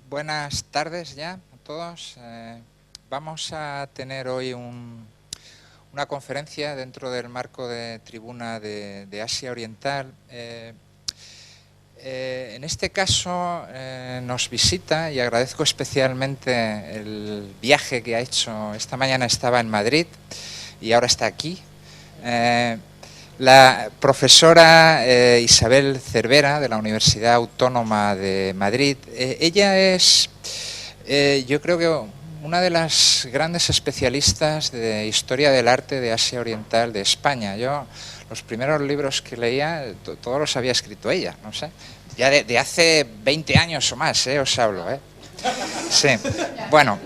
Buenas tardes ya a todos. Vamos a tener hoy una conferencia dentro del marco de Tribuna de Asia Oriental. En este caso nos visita, y agradezco especialmente el viaje que ha hecho. Esta mañana estaba en Madrid y ahora está aquí. La profesora Isabel Cervera, de la Universidad Autónoma de Madrid. Ella es, yo creo que una de las grandes especialistas de historia del arte de Asia Oriental de España. Yo los primeros libros que leía, todos los había escrito ella, no sé. Ya de hace 20 años o más, os hablo, Sí, bueno.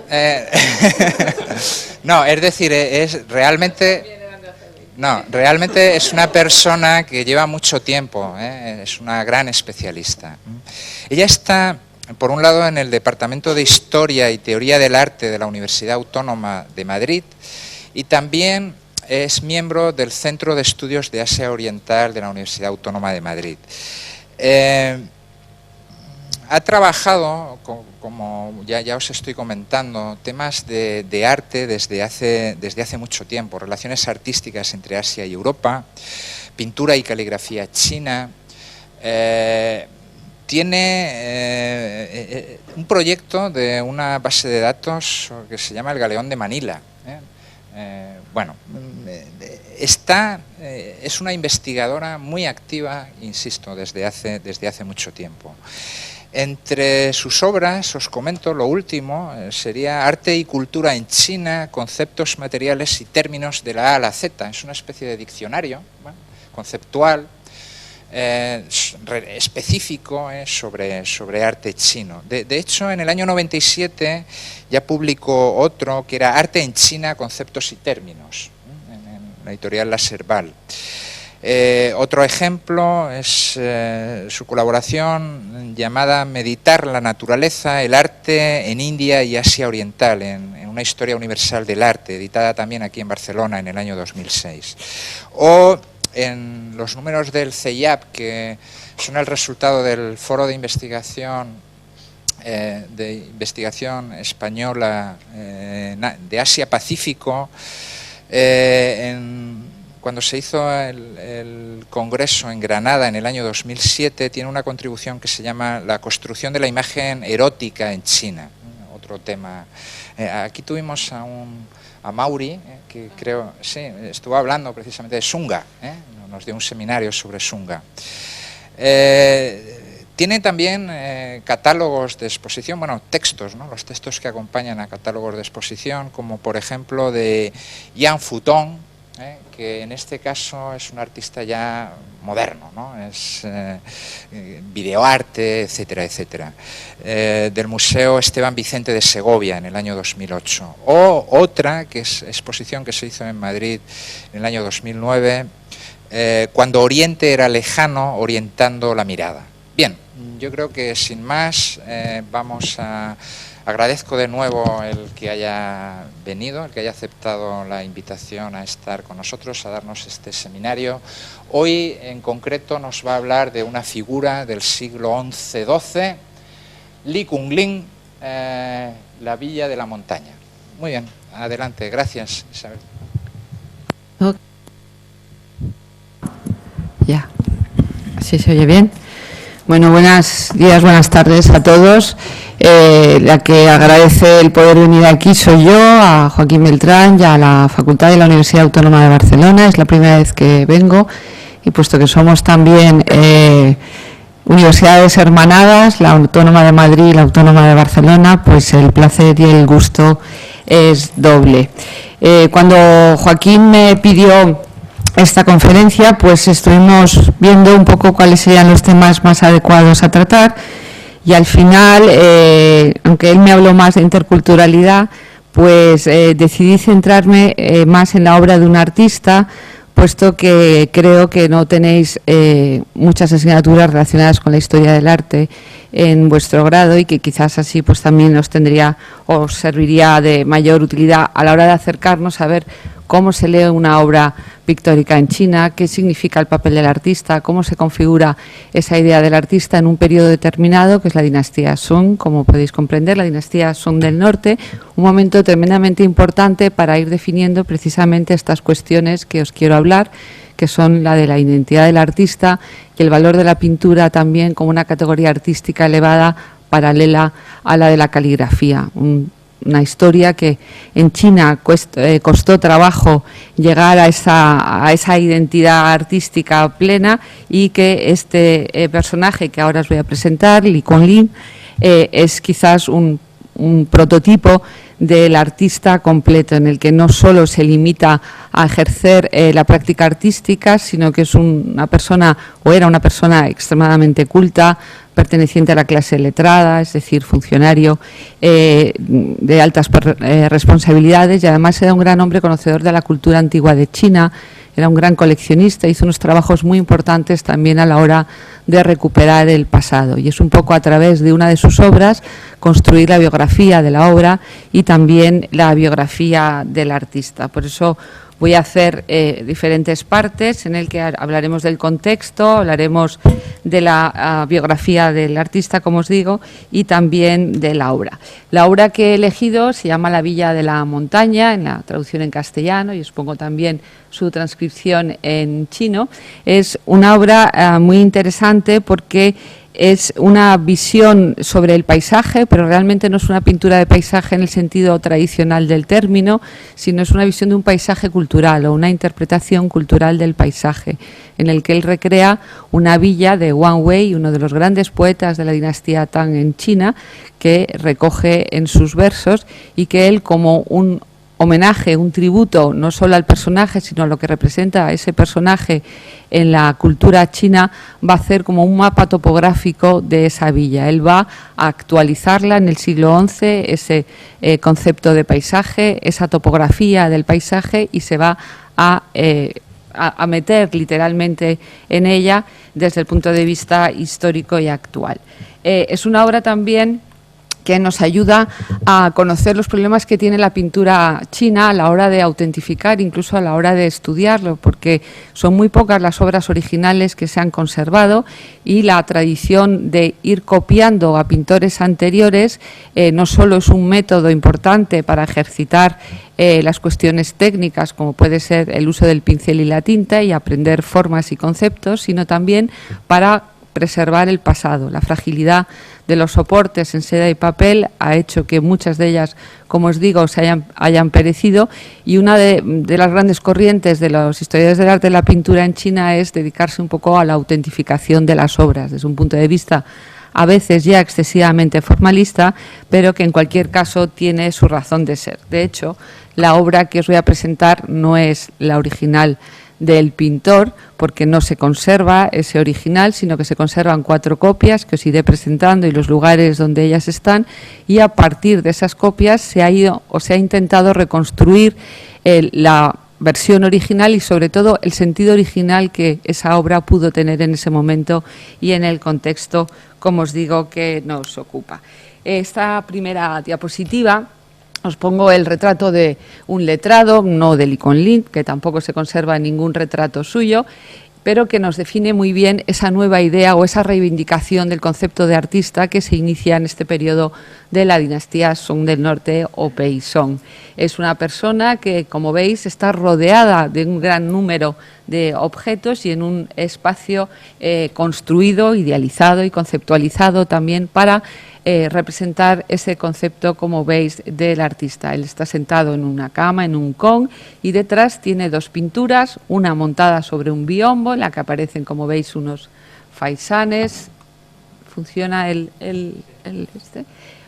No, es decir, es realmente... No, realmente es una persona que lleva mucho tiempo, es una gran especialista. Ella está, por un lado, en el Departamento de Historia y Teoría del Arte de la Universidad Autónoma de Madrid y también es miembro del Centro de Estudios de Asia Oriental de la Universidad Autónoma de Madrid. Ha trabajado, como ya os estoy comentando, temas de arte desde hace mucho tiempo, relaciones artísticas entre Asia y Europa, pintura y caligrafía china. Tiene un proyecto de una base de datos que se llama el Galeón de Manila. Es una investigadora muy activa, insisto, desde hace mucho tiempo. Entre sus obras, os comento lo último, sería Arte y Cultura en China, conceptos, materiales y términos de la A a la Z. Es una especie de diccionario conceptual, específico sobre arte chino. De hecho, en el año 97 ya publicó otro que era Arte en China, conceptos y términos, en la editorial Lasserval. Otro ejemplo es su colaboración llamada Meditar la naturaleza, el arte en India y Asia Oriental, en una historia universal del arte, editada también aquí en Barcelona en el año 2006. O en los números del CEIAP, que son el resultado del Foro de Investigación Española de Asia-Pacífico, cuando se hizo el congreso en Granada en el año 2007, tiene una contribución que se llama La construcción de la imagen erótica en China, otro tema. Aquí tuvimos a Mauri, que creo, sí, estuvo hablando precisamente de Shunga, nos dio un seminario sobre Shunga. Tiene también catálogos de exposición, bueno, textos, ¿no? Los textos que acompañan a catálogos de exposición, como por ejemplo de Yan Futong, que en este caso es un artista ya moderno, ¿no? Es videoarte, etcétera, etcétera. Del Museo Esteban Vicente de Segovia en el año 2008. O otra, que es exposición que se hizo en Madrid en el año 2009, Cuando Oriente era lejano, orientando la mirada. Bien, yo creo que sin más agradezco de nuevo el que haya venido, el que haya aceptado la invitación a estar con nosotros, a darnos este seminario. Hoy, en concreto, nos va a hablar de una figura del siglo XI-XII, Li Kungling, la Villa de la Montaña. Muy bien, adelante. Gracias, Isabel. Ya, ¿así se oye bien? Bueno, buenos días, buenas tardes a todos. La que agradece el poder venir aquí soy yo, a Joaquín Beltrán y a la Facultad de la Universidad Autónoma de Barcelona. Es la primera vez que vengo y puesto que somos también universidades hermanadas, la Autónoma de Madrid y la Autónoma de Barcelona, pues el placer y el gusto es doble. Cuando Joaquín me pidió esta conferencia, pues estuvimos viendo un poco cuáles serían los temas más adecuados a tratar. Y al final, aunque él me habló más de interculturalidad, pues decidí centrarme más en la obra de un artista, puesto que creo que no tenéis muchas asignaturas relacionadas con la historia del arte en vuestro grado y que quizás así pues también os serviría de mayor utilidad a la hora de acercarnos a ver cómo se lee una obra pictórica en China, qué significa el papel del artista, cómo se configura esa idea del artista en un periodo determinado, que es la dinastía Song, como podéis comprender, la dinastía Song del Norte, un momento tremendamente importante para ir definiendo precisamente estas cuestiones que os quiero hablar, que son la de la identidad del artista y el valor de la pintura también como una categoría artística elevada paralela a la de la caligrafía. Una historia que en China costó trabajo llegar a esa identidad artística plena, y que este personaje que ahora os voy a presentar, Li Kuan-lin, es quizás un prototipo del artista completo, en el que no solo se limita a ejercer la práctica artística, sino que es una persona, o era una persona extremadamente culta, perteneciente a la clase letrada, es decir, funcionario de altas responsabilidades, y además era un gran hombre conocedor de la cultura antigua de China. Era un gran coleccionista, hizo unos trabajos muy importantes también a la hora de recuperar el pasado, y es un poco a través de una de sus obras construir la biografía de la obra y también la biografía del artista. Por eso voy a hacer diferentes partes en el que hablaremos del contexto, hablaremos de la biografía del artista, como os digo, y también de la obra. La obra que he elegido se llama La Villa de la Montaña, en la traducción en castellano, y os pongo también su transcripción en chino. Es una obra muy interesante porque es una visión sobre el paisaje, pero realmente no es una pintura de paisaje en el sentido tradicional del término, sino es una visión de un paisaje cultural o una interpretación cultural del paisaje, en el que él recrea una villa de Wang Wei, uno de los grandes poetas de la dinastía Tang en China, que recoge en sus versos, y que él, como un homenaje, un tributo, no solo al personaje, sino a lo que representa a ese personaje en la cultura china, va a hacer como un mapa topográfico de esa villa. Él va a actualizarla en el siglo XI, ese concepto de paisaje, esa topografía del paisaje, y se va a meter literalmente en ella desde el punto de vista histórico y actual. Es una obra también que nos ayuda a conocer los problemas que tiene la pintura china a la hora de autentificar, incluso a la hora de estudiarlo, porque son muy pocas las obras originales que se han conservado, y la tradición de ir copiando a pintores anteriores no solo es un método importante para ejercitar las cuestiones técnicas, como puede ser el uso del pincel y la tinta y aprender formas y conceptos, sino también para preservar el pasado. La fragilidad de los soportes en seda y papel ha hecho que muchas de ellas, como os digo, hayan perecido, y una de las grandes corrientes de los historiadores del arte de la pintura en China es dedicarse un poco a la autentificación de las obras, desde un punto de vista a veces ya excesivamente formalista, pero que en cualquier caso tiene su razón de ser. De hecho, la obra que os voy a presentar no es la original del pintor, porque no se conserva ese original, sino que se conservan 4 copias que os iré presentando y los lugares donde ellas están, y a partir de esas copias se ha intentado reconstruir la versión original y sobre todo el sentido original que esa obra pudo tener en ese momento y en el contexto, como os digo, que nos ocupa. Esta primera diapositiva os pongo el retrato de un letrado, no de Li Kuan-lin, que tampoco se conserva ningún retrato suyo, pero que nos define muy bien esa nueva idea o esa reivindicación del concepto de artista que se inicia en este periodo de la dinastía Song del Norte o Peisong. Es una persona que, como veis, está rodeada de un gran número de objetos y en un espacio construido, idealizado y conceptualizado también para representar ese concepto, como veis, del artista. Él está sentado en una cama, en un con, y detrás tiene 2 pinturas, una montada sobre un biombo, en la que aparecen, como veis, unos faisanes. Funciona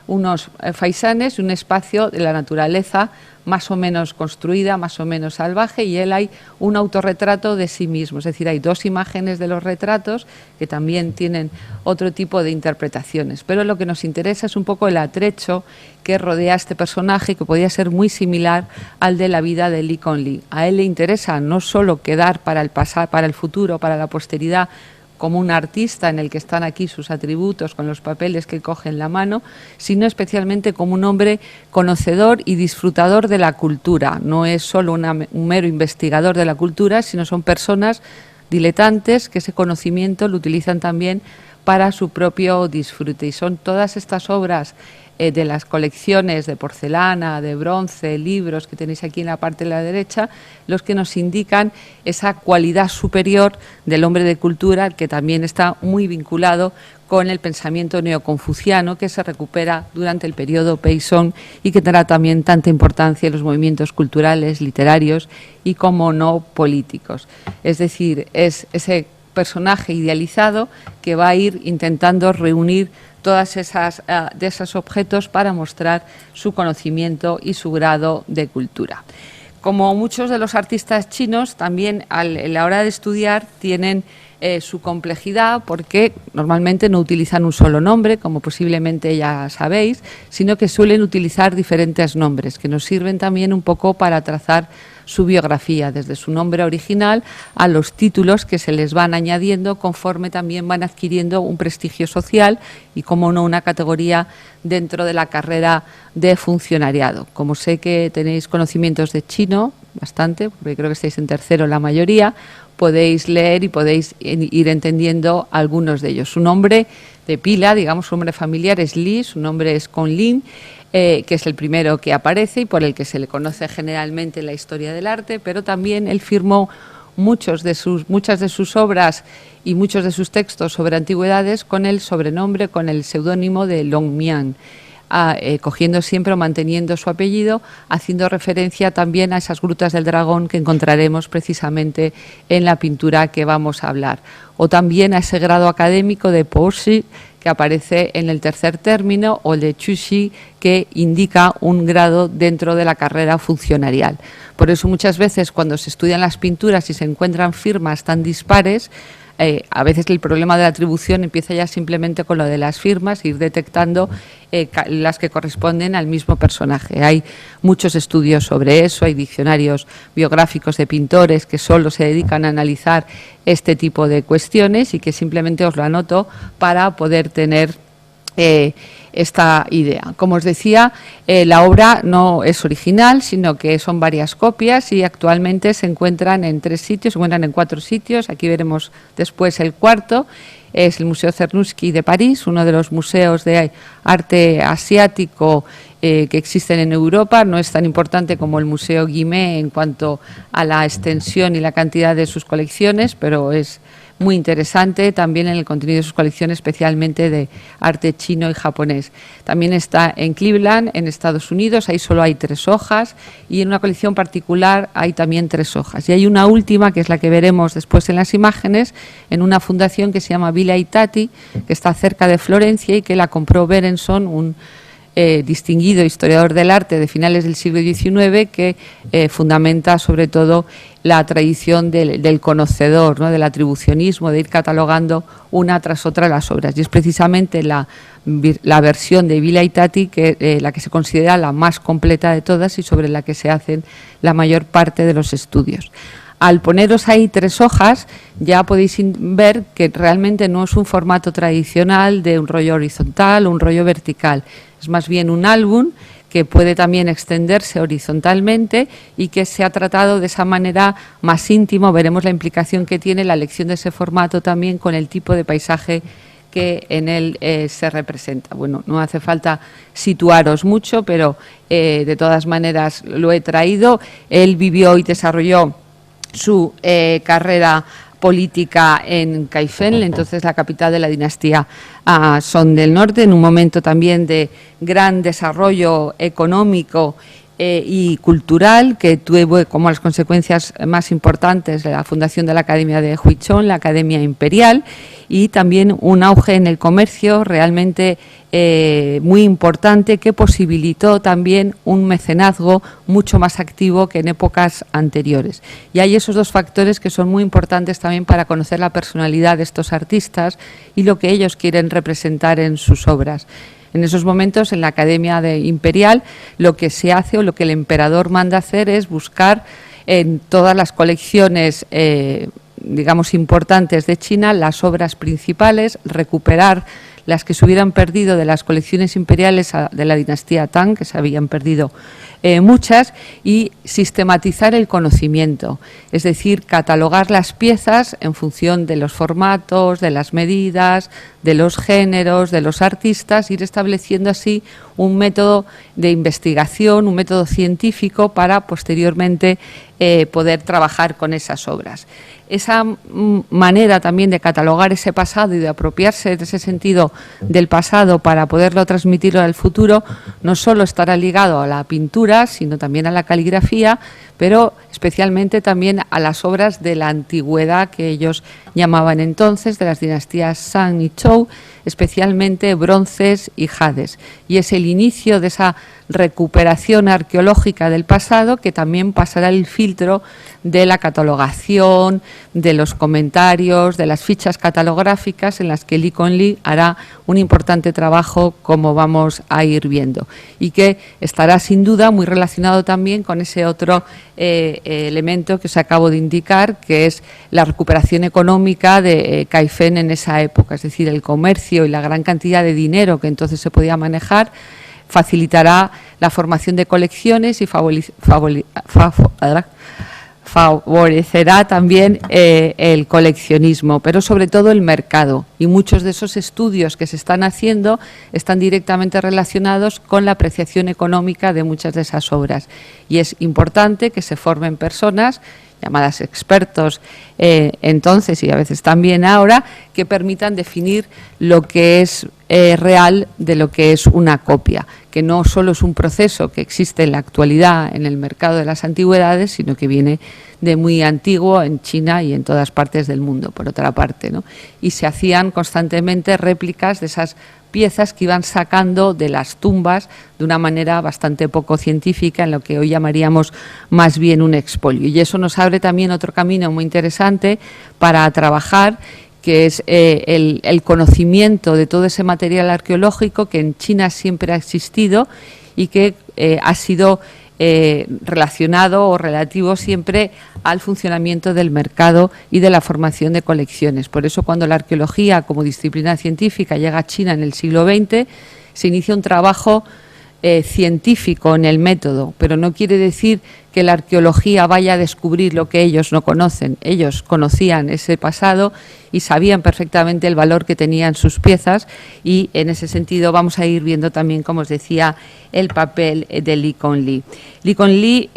unos faisanes, un espacio de la naturaleza más o menos construida, más o menos salvaje, y él hay un autorretrato de sí mismo, es decir, hay 2 imágenes de los retratos que también tienen otro tipo de interpretaciones, pero lo que nos interesa es un poco el atrecho que rodea a este personaje, que podía ser muy similar al de la vida de Li Kuan-lin. A él le interesa no solo quedar para el pasado, para el futuro, para la posteridad, como un artista en el que están aquí sus atributos con los papeles que coge en la mano, sino especialmente como un hombre conocedor y disfrutador de la cultura. No es solo un mero investigador de la cultura, sino son personas diletantes que ese conocimiento lo utilizan también para su propio disfrute. Y son todas estas obras de las colecciones de porcelana, de bronce, libros que tenéis aquí en la parte de la derecha, los que nos indican esa cualidad superior del hombre de cultura, que también está muy vinculado con el pensamiento neoconfuciano que se recupera durante el periodo Peisón y que tendrá también tanta importancia en los movimientos culturales, literarios y, como no, políticos. Es decir, es ese personaje idealizado que va a ir intentando reunir todas de esos objetos para mostrar su conocimiento y su grado de cultura. Como muchos de los artistas chinos, también a la hora de estudiar tienen su complejidad, porque normalmente no utilizan un solo nombre, como posiblemente ya sabéis, sino que suelen utilizar diferentes nombres, que nos sirven también un poco para trazar su biografía, desde su nombre original a los títulos que se les van añadiendo conforme también van adquiriendo un prestigio social y, como no, una categoría dentro de la carrera de funcionariado. Como sé que tenéis conocimientos de chino, bastante, porque creo que estáis en tercero la mayoría, podéis leer y podéis ir entendiendo algunos de ellos. Su nombre de pila, digamos, su nombre familiar es Li, su nombre es Conlin, que es el primero que aparece y por el que se le conoce generalmente en la historia del arte, pero también él firmó muchas de sus obras y muchos de sus textos sobre antigüedades con el sobrenombre, con el seudónimo de Long Mian, cogiendo siempre o manteniendo su apellido, haciendo referencia también a esas grutas del dragón que encontraremos precisamente en la pintura que vamos a hablar, o también a ese grado académico de Poshi, que aparece en el tercer término, o el de Chushi, que indica un grado dentro de la carrera funcionarial. Por eso muchas veces cuando se estudian las pinturas y se encuentran firmas tan dispares, a veces el problema de la atribución empieza ya simplemente con lo de las firmas, ir detectando las que corresponden al mismo personaje. Hay muchos estudios sobre eso, hay diccionarios biográficos de pintores que solo se dedican a analizar este tipo de cuestiones y que simplemente os lo anoto para poder tener esta idea. Como os decía, la obra no es original, sino que son varias copias y actualmente se encuentran en 3 sitios, se encuentran en 4 sitios. Aquí veremos después el cuarto. Es el Museo Czernuski de París, uno de los museos de arte asiático que existen en Europa. No es tan importante como el Museo Guimet en cuanto a la extensión y la cantidad de sus colecciones, pero es muy interesante también en el contenido de sus colecciones, especialmente de arte chino y japonés. También está en Cleveland, en Estados Unidos, ahí solo hay 3 hojas, y en una colección particular hay también 3 hojas. Y hay una última, que es la que veremos después en las imágenes, en una fundación que se llama Villa Itati, que está cerca de Florencia y que la compró Berenson, un distinguido historiador del arte de finales del siglo XIX, que fundamenta sobre todo la tradición del conocedor, ¿no?, del atribucionismo, de ir catalogando una tras otra las obras. Y es precisamente la versión de Villa Itati la que se considera la más completa de todas y sobre la que se hacen la mayor parte de los estudios. Al poneros ahí 3 hojas, ya podéis ver que realmente no es un formato tradicional de un rollo horizontal o un rollo vertical. Es más bien un álbum que puede también extenderse horizontalmente y que se ha tratado de esa manera más íntimo. Veremos la implicación que tiene la elección de ese formato también con el tipo de paisaje que en él se representa. Bueno, no hace falta situaros mucho, pero de todas maneras lo he traído. Él vivió y desarrolló su carrera política en Kaifeng, entonces la capital de la dinastía Song del Norte, en un momento también de gran desarrollo económico y cultural, que tuvo como las consecuencias más importantes la fundación de la Academia de Huichol, la Academia Imperial, y también un auge en el comercio realmente muy importante, que posibilitó también un mecenazgo mucho más activo que en épocas anteriores. Y hay esos 2 factores que son muy importantes también para conocer la personalidad de estos artistas y lo que ellos quieren representar en sus obras. En esos momentos, en la Academia Imperial, lo que se hace o lo que el emperador manda hacer es buscar en todas las colecciones digamos, importantes de China, las obras principales, recuperar las que se hubieran perdido de las colecciones imperiales de la dinastía Tang, que se habían perdido muchas, y sistematizar el conocimiento, es decir, catalogar las piezas en función de los formatos, de las medidas, de los géneros, de los artistas, ir estableciendo así un método de investigación, un método científico para posteriormente poder trabajar con esas obras. Esa manera también de catalogar ese pasado y de apropiarse de ese sentido del pasado para poderlo transmitirlo al futuro no solo estará ligado a la pintura, sino también a la caligrafía, pero especialmente también a las obras de la antigüedad que ellos llamaban entonces, de las dinastías Shang y Zhou, especialmente bronces y jades. Y es el inicio de esa recuperación arqueológica del pasado que también pasará el filtro de la catalogación, de los comentarios, de las fichas catalográficas en las que Li Kongli hará un importante trabajo, como vamos a ir viendo, y que estará sin duda muy relacionado también con ese otro elemento que os acabo de indicar, que es la recuperación económica de Kaifeng en esa época, es decir, el comercio y la gran cantidad de dinero que entonces se podía manejar facilitará la formación de colecciones y favorecerá también el coleccionismo, pero sobre todo el mercado. Y muchos de esos estudios que se están haciendo están directamente relacionados con la apreciación económica de muchas de esas obras. Y es importante que se formen personas llamadas expertos entonces y a veces también ahora, que permitan definir lo que es real de lo que es una copia, que no solo es un proceso que existe en la actualidad en el mercado de las antigüedades, sino que viene de muy antiguo en China y en todas partes del mundo, por otra parte, ¿no? Y se hacían constantemente réplicas de esas piezas que iban sacando de las tumbas de una manera bastante poco científica, en lo que hoy llamaríamos más bien un expolio. Y eso nos abre también otro camino muy interesante para trabajar, que es el conocimiento de todo ese material arqueológico que en China siempre ha existido y que ha sido relacionado o relativo siempre al funcionamiento del mercado y de la formación de colecciones. Por eso, cuando la arqueología como disciplina científica llega a China en el siglo XX, se inicia un trabajo científico en el método, pero no quiere decir que la arqueología vaya a descubrir lo que ellos no conocen. Ellos conocían ese pasado y sabían perfectamente el valor que tenían sus piezas, y en ese sentido vamos a ir viendo también, como os decía, el papel de Li Kongli. Li Kongli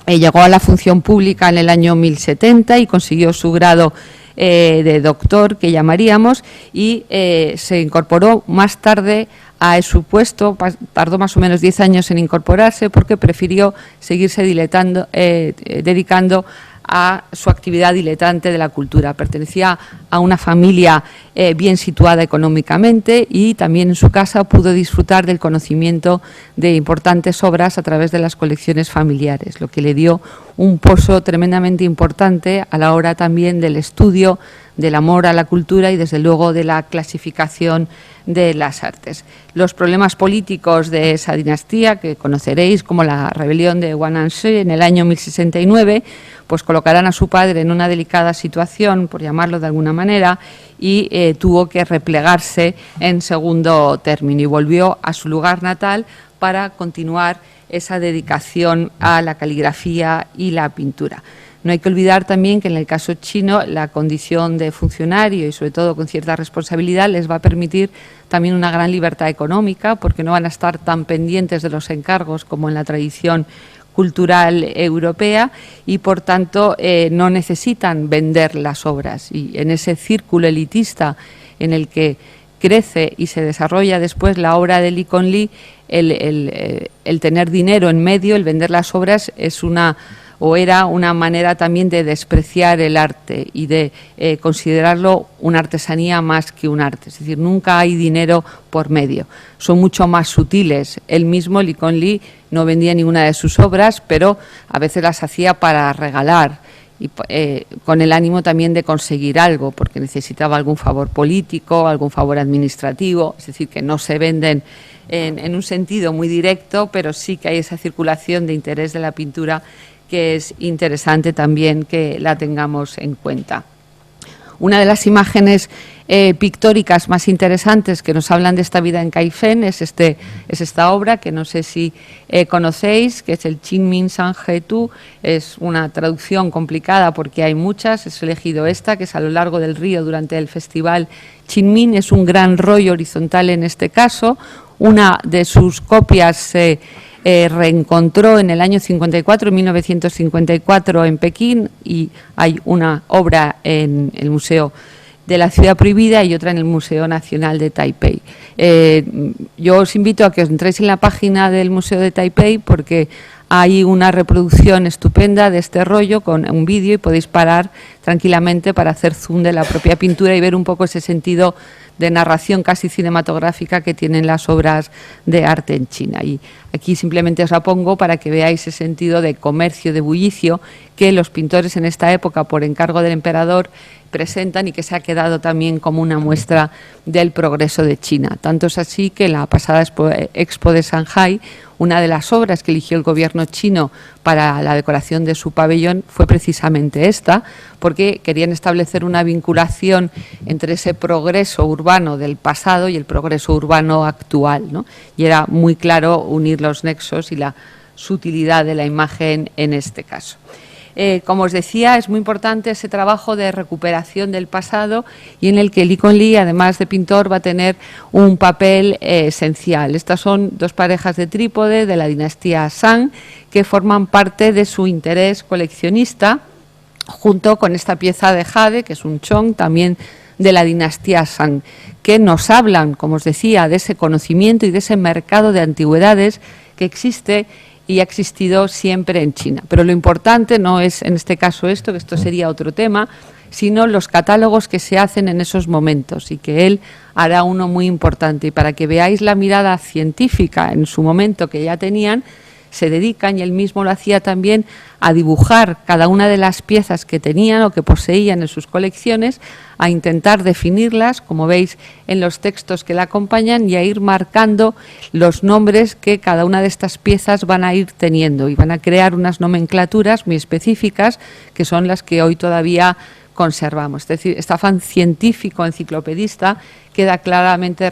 llegó a la función pública en el año 1070 y consiguió su grado de doctor, que llamaríamos, y se incorporó más tarde a su puesto. Tardó más o menos 10 años en incorporarse porque prefirió seguirse dedicando a su actividad diletante de la cultura. Pertenecía a una familia bien situada económicamente y también en su casa pudo disfrutar del conocimiento de importantes obras a través de las colecciones familiares, lo que le dio un pozo tremendamente importante a la hora también del estudio, del amor a la cultura y desde luego de la clasificación de las artes. Los problemas políticos de esa dinastía, que conoceréis como la rebelión de Guangxi en el año 1069, pues colocarán a su padre en una delicada situación, por llamarlo de alguna manera, y tuvo que replegarse en segundo término y volvió a su lugar natal para continuar esa dedicación a la caligrafía y la pintura. No hay que olvidar también que en el caso chino la condición de funcionario y sobre todo con cierta responsabilidad les va a permitir también una gran libertad económica, porque no van a estar tan pendientes de los encargos como en la tradición cultural europea y por tanto no necesitan vender las obras, y en ese círculo elitista en el que crece y se desarrolla después la obra de Li Kongli, el tener dinero en medio, el vender las obras era una manera también de despreciar el arte y de considerarlo una artesanía más que un arte. Es decir, nunca hay dinero por medio. Son mucho más sutiles. Él mismo, Li Kongli, no vendía ninguna de sus obras, pero a veces las hacía para regalar y con el ánimo también de conseguir algo, porque necesitaba algún favor político, algún favor administrativo. Es decir, que no se venden en un sentido muy directo, pero sí que hay esa circulación de interés de la pintura que es interesante también que la tengamos en cuenta. Una de las imágenes pictóricas más interesantes que nos hablan de esta vida en Kaifeng es esta obra que no sé si conocéis, que es el Qingming Sanhe Tu. Es una traducción complicada porque hay muchas, he elegido esta, que es a lo largo del río durante el festival Qingming. Es un gran rollo horizontal en este caso. Una de sus copias se reencontró en el año 54, en 1954, en Pekín, y hay una obra en el Museo de la Ciudad Prohibida y otra en el Museo Nacional de Taipei. Yo os invito a que os entréis en la página del Museo de Taipei porque hay una reproducción estupenda de este rollo con un vídeo y podéis parar tranquilamente para hacer zoom de la propia pintura y ver un poco ese sentido de narración casi cinematográfica que tienen las obras de arte en China. Y aquí simplemente os la pongo para que veáis ese sentido de comercio, de bullicio, que los pintores en esta época, por encargo del emperador, presentan y que se ha quedado también como una muestra del progreso de China. Tanto es así que en la pasada Expo de Shanghái, una de las obras que eligió el gobierno chino para la decoración de su pabellón fue precisamente esta, porque querían establecer una vinculación entre ese progreso urbano del pasado y el progreso urbano actual, ¿no? Y era muy claro unir los nexos y la sutilidad de la imagen en este caso. Como os decía, es muy importante ese trabajo de recuperación del pasado y en el que Li Kongli, además de pintor, va a tener un papel esencial. Estas son dos parejas de trípode de la dinastía Shang que forman parte de su interés coleccionista, junto con esta pieza de jade, que es un chong también de la dinastía Shang, que nos hablan, como os decía, de ese conocimiento y de ese mercado de antigüedades que existe y ha existido siempre en China. Pero lo importante no es en este caso esto, que esto sería otro tema, sino los catálogos que se hacen en esos momentos, y que él hará uno muy importante. Y para que veáis la mirada científica en su momento que ya tenían, se dedican, y él mismo lo hacía también, a dibujar cada una de las piezas que tenían o que poseían en sus colecciones, a intentar definirlas, como veis en los textos que la acompañan, y a ir marcando los nombres que cada una de estas piezas van a ir teniendo, y van a crear unas nomenclaturas muy específicas que son las que hoy todavía conservamos. Es decir, este afán científico enciclopedista queda claramente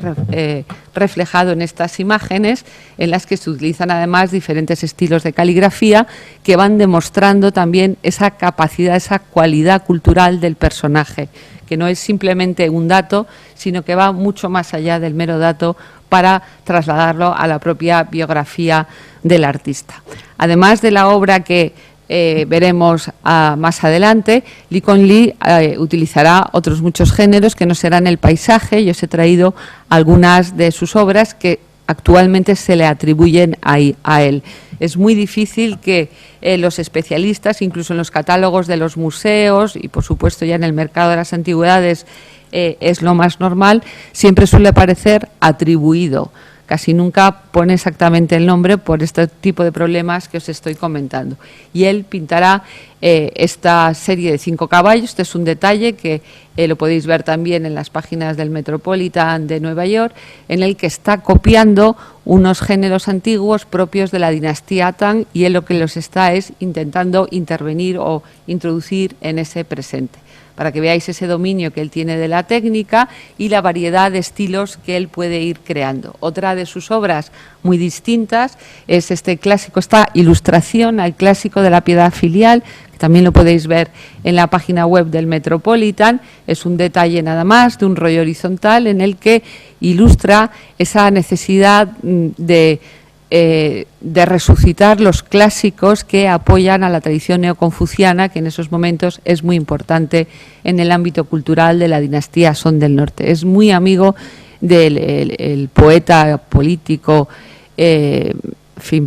reflejado en estas imágenes, en las que se utilizan además diferentes estilos de caligrafía que van demostrando también esa capacidad, esa cualidad cultural del personaje, que no es simplemente un dato, sino que va mucho más allá del mero dato para trasladarlo a la propia biografía del artista. Además de la obra que veremos más adelante, Li Kongli utilizará otros muchos géneros que no serán el paisaje. Yo os he traído algunas de sus obras que actualmente se le atribuyen a él. Es muy difícil que los especialistas, incluso en los catálogos de los museos y por supuesto ya en el mercado de las antigüedades es lo más normal, siempre suele aparecer atribuido. Casi nunca pone exactamente el nombre por este tipo de problemas que os estoy comentando. Y él pintará esta serie de 5 caballos. Este es un detalle que lo podéis ver también en las páginas del Metropolitan de Nueva York, en el que está copiando unos géneros antiguos propios de la dinastía Tang, y él lo que los está es intentando intervenir o introducir en ese presente, para que veáis ese dominio que él tiene de la técnica y la variedad de estilos que él puede ir creando. Otra de sus obras muy distintas es este clásico, esta ilustración al clásico de la Piedad Filial, que también lo podéis ver en la página web del Metropolitan. Es un detalle nada más de un rollo horizontal en el que ilustra esa necesidad de resucitar los clásicos que apoyan a la tradición neoconfuciana, que en esos momentos es muy importante en el ámbito cultural de la dinastía Song del Norte. Es muy amigo del el poeta político,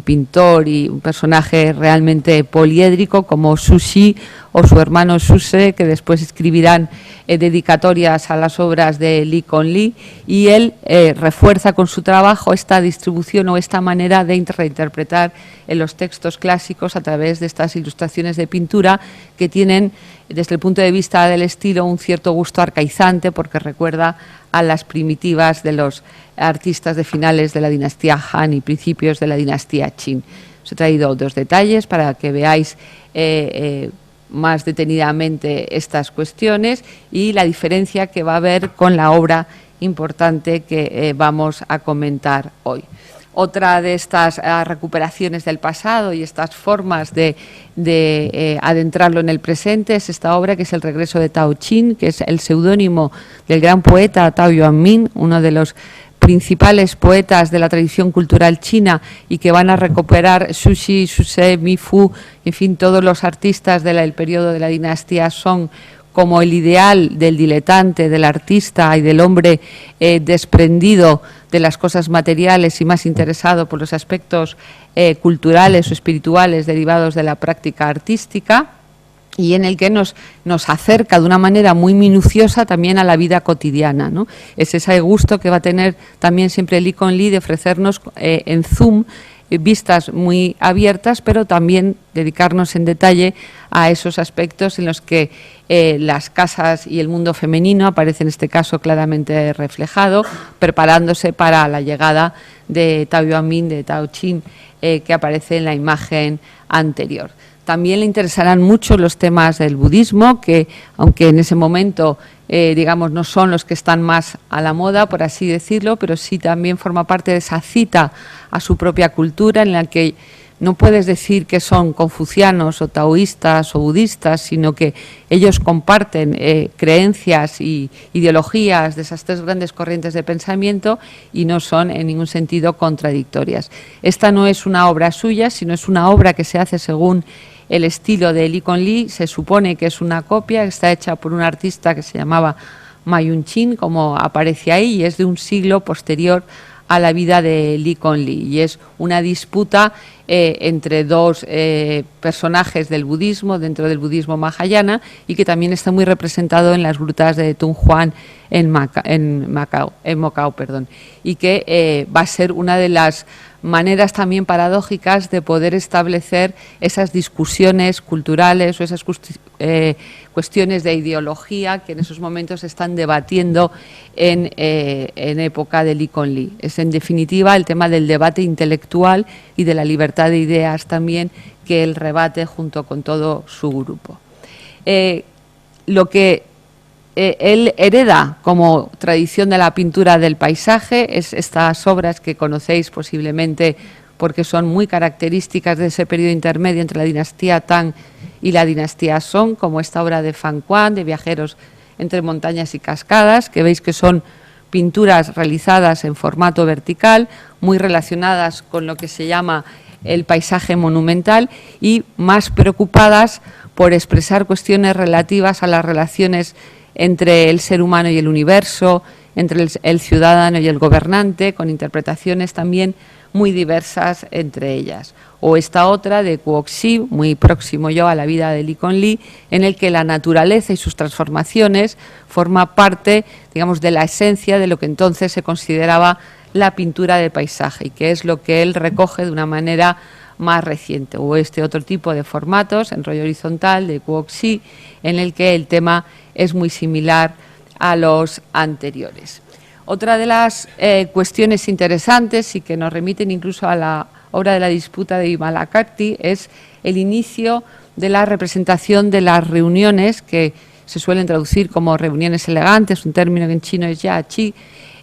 pintor y un personaje realmente poliédrico como Su Xi o su hermano Su Se, que después escribirán dedicatorias a las obras de Li Kongli, y él refuerza con su trabajo esta distribución o esta manera de reinterpretar en los textos clásicos a través de estas ilustraciones de pintura que tienen, desde el punto de vista del estilo, un cierto gusto arcaizante, porque recuerda a las primitivas de los artistas de finales de la dinastía Han y principios de la dinastía Qin. O Os he traído 2 detalles para que veáis más detenidamente estas cuestiones y la diferencia que va a haber con la obra importante que vamos a comentar hoy. Otra de estas recuperaciones del pasado y estas formas de adentrarlo en el presente es esta obra que es El regreso de Tao Chin, que es el seudónimo del gran poeta Tao Yuanmin, uno de los principales poetas de la tradición cultural china y que van a recuperar Xu Xi, Xu She, Mi Fu, en fin, todos los artistas del periodo de la dinastía Song como el ideal del diletante, del artista y del hombre desprendido de las cosas materiales y más interesado por los aspectos culturales o espirituales derivados de la práctica artística, y en el que nos acerca de una manera muy minuciosa también a la vida cotidiana, ¿no? Es ese gusto que va a tener también siempre Lee Kuan Yew de ofrecernos en Zoom vistas muy abiertas, pero también dedicarnos en detalle a esos aspectos en los que las casas y el mundo femenino aparece en este caso claramente reflejado, preparándose para la llegada de Tao Yuanmin, de Tao Chin, que aparece en la imagen anterior. También le interesarán mucho los temas del budismo, que aunque en ese momento digamos, no son los que están más a la moda, por así decirlo, pero sí también forma parte de esa cita a su propia cultura, en la que no puedes decir que son confucianos o taoístas o budistas, sino que ellos comparten creencias y ideologías de esas 3 grandes corrientes de pensamiento y no son en ningún sentido contradictorias. Esta no es una obra suya, sino es una obra que se hace según el estilo de Lee Kuan Yew. Se supone que es una copia, está hecha por un artista que se llamaba Ma Yun-chin, como aparece ahí, y es de un siglo posterior a la vida de Lee Kuan Yew, y es una disputa entre 2 personajes del budismo, dentro del budismo mahayana, y que también está muy representado en las grutas de Tunhuan en Macao, y que va a ser una de las maneras también paradójicas de poder establecer esas discusiones culturales o esas cuestiones de ideología que en esos momentos se están debatiendo en época de Lee Kuan Yew. Es en definitiva el tema del debate intelectual y de la libertad de ideas también que él rebate junto con todo su grupo. Lo que él hereda como tradición de la pintura del paisaje es estas obras que conocéis posiblemente porque son muy características de ese periodo intermedio entre la dinastía Tang y la dinastía Song, como esta obra de Fan Quan, de viajeros entre montañas y cascadas, que veis que son pinturas realizadas en formato vertical, muy relacionadas con lo que se llama el paisaje monumental y más preocupadas por expresar cuestiones relativas a las relaciones entre el ser humano y el universo, entre el ciudadano y el gobernante, con interpretaciones también muy diversas entre ellas. O esta otra de Guoxi, muy próximo yo a la vida de Lee Kuan Yew, en el que la naturaleza y sus transformaciones forma parte, digamos, de la esencia de lo que entonces se consideraba la pintura de paisaje, y que es lo que él recoge de una manera más reciente. O este otro tipo de formatos en rollo horizontal de Guoxi, en el que el tema es muy similar a los anteriores. Otra de las cuestiones interesantes y que nos remiten incluso a la obra de la disputa de Vimalakirti es el inicio de la representación de las reuniones, que se suelen traducir como reuniones elegantes, un término que en chino es yachi,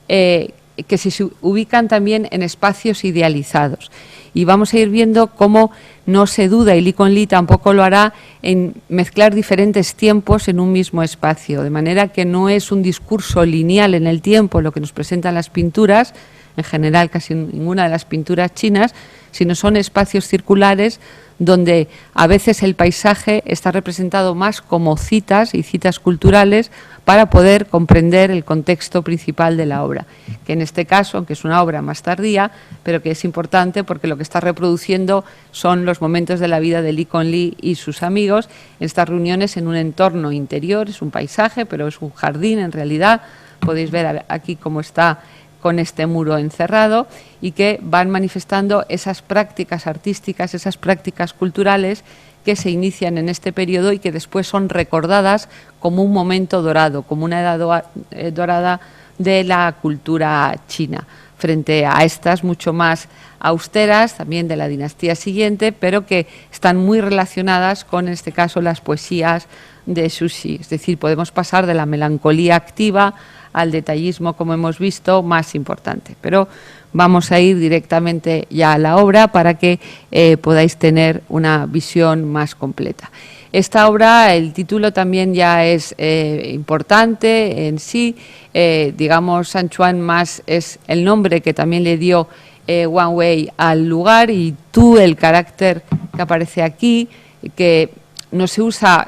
que se ubican también en espacios idealizados. Y vamos a ir viendo cómo no se duda, y Lee Kuan Yew tampoco lo hará, en mezclar diferentes tiempos en un mismo espacio, de manera que no es un discurso lineal en el tiempo lo que nos presentan las pinturas, en general casi ninguna de las pinturas chinas, sino son espacios circulares donde a veces el paisaje está representado más como citas y citas culturales para poder comprender el contexto principal de la obra, que en este caso, aunque es una obra más tardía, pero que es importante porque lo que está reproduciendo son los momentos de la vida de Lee Kuan Yew y sus amigos, en estas reuniones en un entorno interior, es un paisaje, pero es un jardín en realidad, podéis ver aquí cómo está con este muro encerrado, y que van manifestando esas prácticas artísticas, esas prácticas culturales que se inician en este periodo y que después son recordadas como un momento dorado, como una edad dorada de la cultura china. frente a estas mucho más austeras, también de la dinastía siguiente, pero que están muy relacionadas con, en este caso, las poesías de Zhu Xi. Es decir, podemos pasar de la melancolía activa al detallismo, como hemos visto, más importante. Pero vamos a ir directamente ya a la obra para que podáis tener una visión más completa. Esta obra, el título también ya es importante en sí. Digamos, San Chuan más es el nombre que también le dio Wang Wei al lugar, y Tu, el carácter que aparece aquí, que no se usa,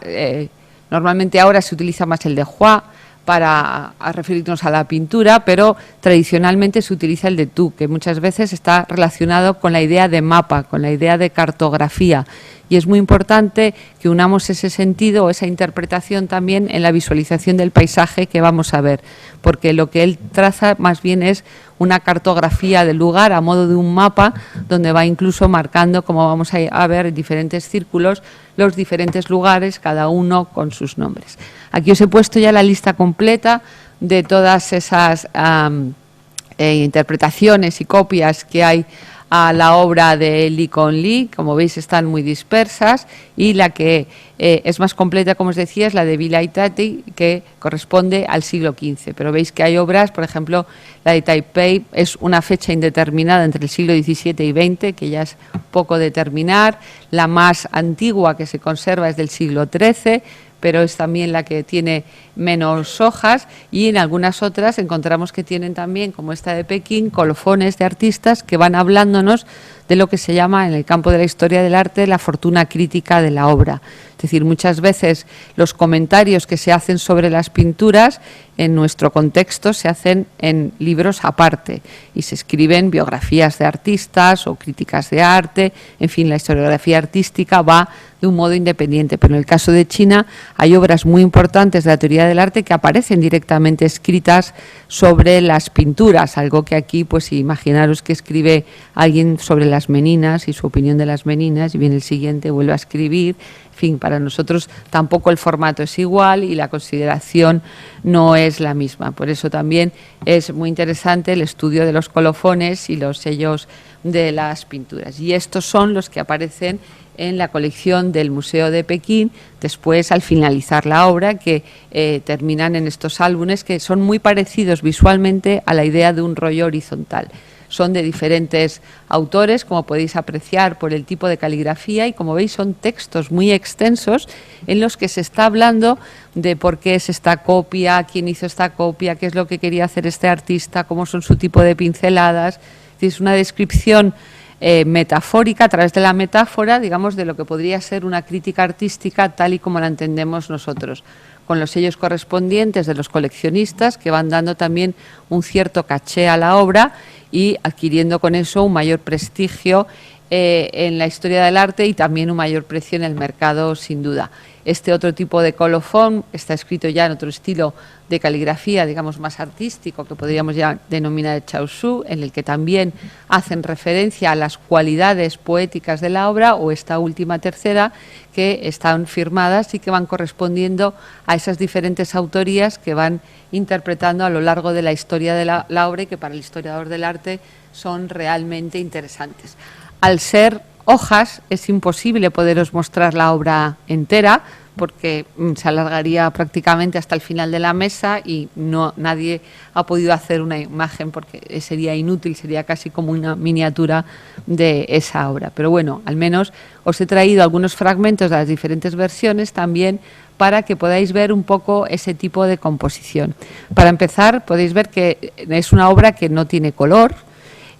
normalmente ahora se utiliza más el de Hua para referirnos a la pintura, pero tradicionalmente se utiliza el de Tu, que muchas veces está relacionado con la idea de mapa, con la idea de cartografía. Y es muy importante que unamos ese sentido o esa interpretación también en la visualización del paisaje que vamos a ver, porque lo que él traza más bien es una cartografía del lugar a modo de un mapa, donde va incluso marcando, como vamos a ver en diferentes círculos, los diferentes lugares, cada uno con sus nombres. Aquí os he puesto ya la lista completa de todas esas interpretaciones y copias que hay a la obra de Li Conli. Como veis, están muy dispersas, y la que es más completa, como os decía, es la de Bilai Tati, que corresponde al siglo XV. Pero veis que hay obras, por ejemplo, la de Taipei es una fecha indeterminada entre el siglo XVII y XX, que ya es poco determinar. La más antigua que se conserva es del siglo XIII, pero es también la que tiene menos hojas, y en algunas otras encontramos que tienen también, como esta de Pekín, colofones de artistas que van hablándonos de lo que se llama en el campo de la historia del arte la fortuna crítica de la obra. Es decir, muchas veces los comentarios que se hacen sobre las pinturas en nuestro contexto se hacen en libros aparte y se escriben biografías de artistas o críticas de arte. En fin, la historiografía artística va de un modo independiente, pero en el caso de China hay obras muy importantes de la teoría del arte que aparecen directamente escritas sobre las pinturas, algo que aquí, pues imaginaros que escribe alguien sobre las meninas y su opinión de las meninas, y viene el siguiente, vuelve a escribir. En fin, para nosotros tampoco el formato es igual y la consideración no es la misma. Por eso también es muy interesante el estudio de los colofones y los sellos de las pinturas. Y estos son los que aparecen en la colección del Museo de Pekín, después al finalizar la obra, que terminan en estos álbumes que son muy parecidos visualmente a la idea de un rollo horizontal. Son de diferentes autores, como podéis apreciar por el tipo de caligrafía, y como veis son textos muy extensos en los que se está hablando de por qué es esta copia, quién hizo esta copia, qué es lo que quería hacer este artista, cómo son su tipo de pinceladas. Es una descripción metafórica, a través de la metáfora, digamos, de lo que podría ser una crítica artística tal y como la entendemos nosotros, con los sellos correspondientes de los coleccionistas, que van dando también un cierto caché a la obra y adquiriendo con eso un mayor prestigio en la historia del arte y también un mayor precio en el mercado, sin duda. Este otro tipo de colofón está escrito ya en otro estilo de caligrafía, digamos, más artístico, que podríamos ya denominar el chaosu, en el que también hacen referencia a las cualidades poéticas de la obra, o esta última tercera, que están firmadas y que van correspondiendo a esas diferentes autorías que van interpretando a lo largo de la historia de la obra, y que para el historiador del arte son realmente interesantes. Al ser hojas es imposible poderos mostrar la obra entera, porque se alargaría prácticamente hasta el final de la mesa y nadie ha podido hacer una imagen porque sería inútil, sería casi como una miniatura de esa obra. Pero bueno, al menos os he traído algunos fragmentos de las diferentes versiones también para que podáis ver un poco ese tipo de composición. Para empezar, podéis ver que es una obra que no tiene color.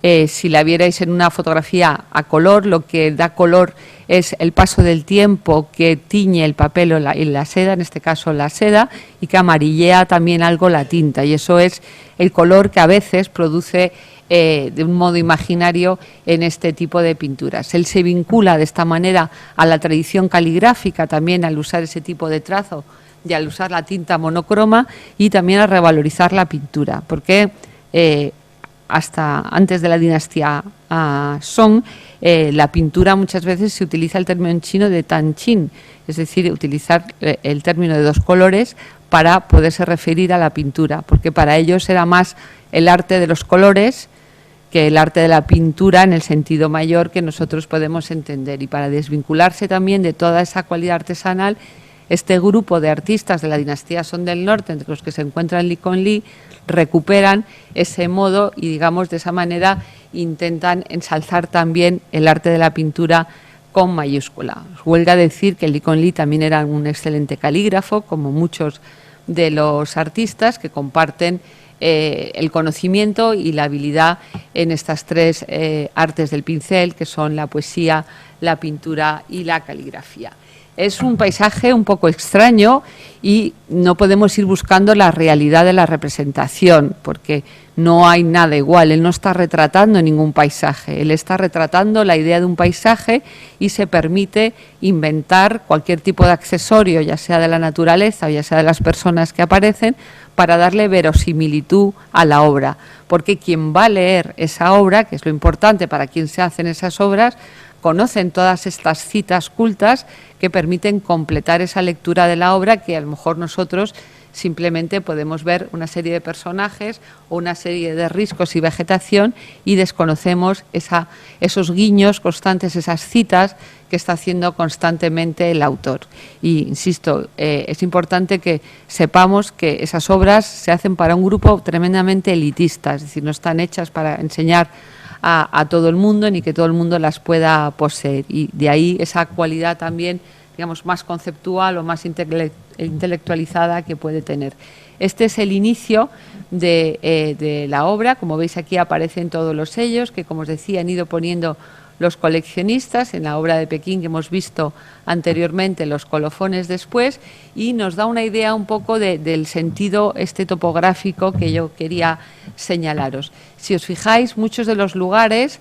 Si la vierais en una fotografía a color, lo que da color es el paso del tiempo que tiñe el papel y la seda, en este caso la seda, y que amarillea también algo la tinta, y eso es el color que a veces produce de un modo imaginario en este tipo de pinturas. Él se vincula de esta manera a la tradición caligráfica también al usar ese tipo de trazo y al usar la tinta monocroma, y también a revalorizar la pintura, porque hasta antes de la dinastía Song, la pintura muchas veces se utiliza el término en chino de tanqin, es decir, utilizar el término de dos colores para poderse referir a la pintura, porque para ellos era más el arte de los colores que el arte de la pintura en el sentido mayor que nosotros podemos entender. Y para desvincularse también de toda esa cualidad artesanal, este grupo de artistas de la dinastía Song del Norte, entre los que se encuentran Lee Kuan Yew, recuperan ese modo y, digamos, de esa manera intentan ensalzar también el arte de la pintura con mayúscula. Huelga decir que Lee Kuan Yew también era un excelente calígrafo, como muchos de los artistas que comparten el conocimiento y la habilidad en estas tres artes del pincel, que son la poesía, la pintura y la caligrafía. Es un paisaje un poco extraño y no podemos ir buscando la realidad de la representación, porque no hay nada igual. Él no está retratando ningún paisaje, él está retratando la idea de un paisaje y se permite inventar cualquier tipo de accesorio, ya sea de la naturaleza o ya sea de las personas que aparecen, para darle verosimilitud a la obra. Porque quien va a leer esa obra, que es lo importante para quien se hacen esas obras, conocen todas estas citas cultas que permiten completar esa lectura de la obra, que a lo mejor nosotros simplemente podemos ver una serie de personajes o una serie de riscos y vegetación y desconocemos esos guiños constantes, esas citas que está haciendo constantemente el autor. Y insisto, es importante que sepamos que esas obras se hacen para un grupo tremendamente elitista, es decir, no están hechas para enseñar a todo el mundo ni que todo el mundo las pueda poseer, y de ahí esa cualidad también, digamos, más conceptual o más intelectualizada que puede tener. Este es el inicio de la obra. Como veis, aquí aparecen todos los sellos que, como os decía, han ido poniendo los coleccionistas en la obra de Pekín que hemos visto anteriormente, los colofones después, y nos da una idea un poco del sentido topográfico que yo quería señalaros. Si os fijáis, muchos de los lugares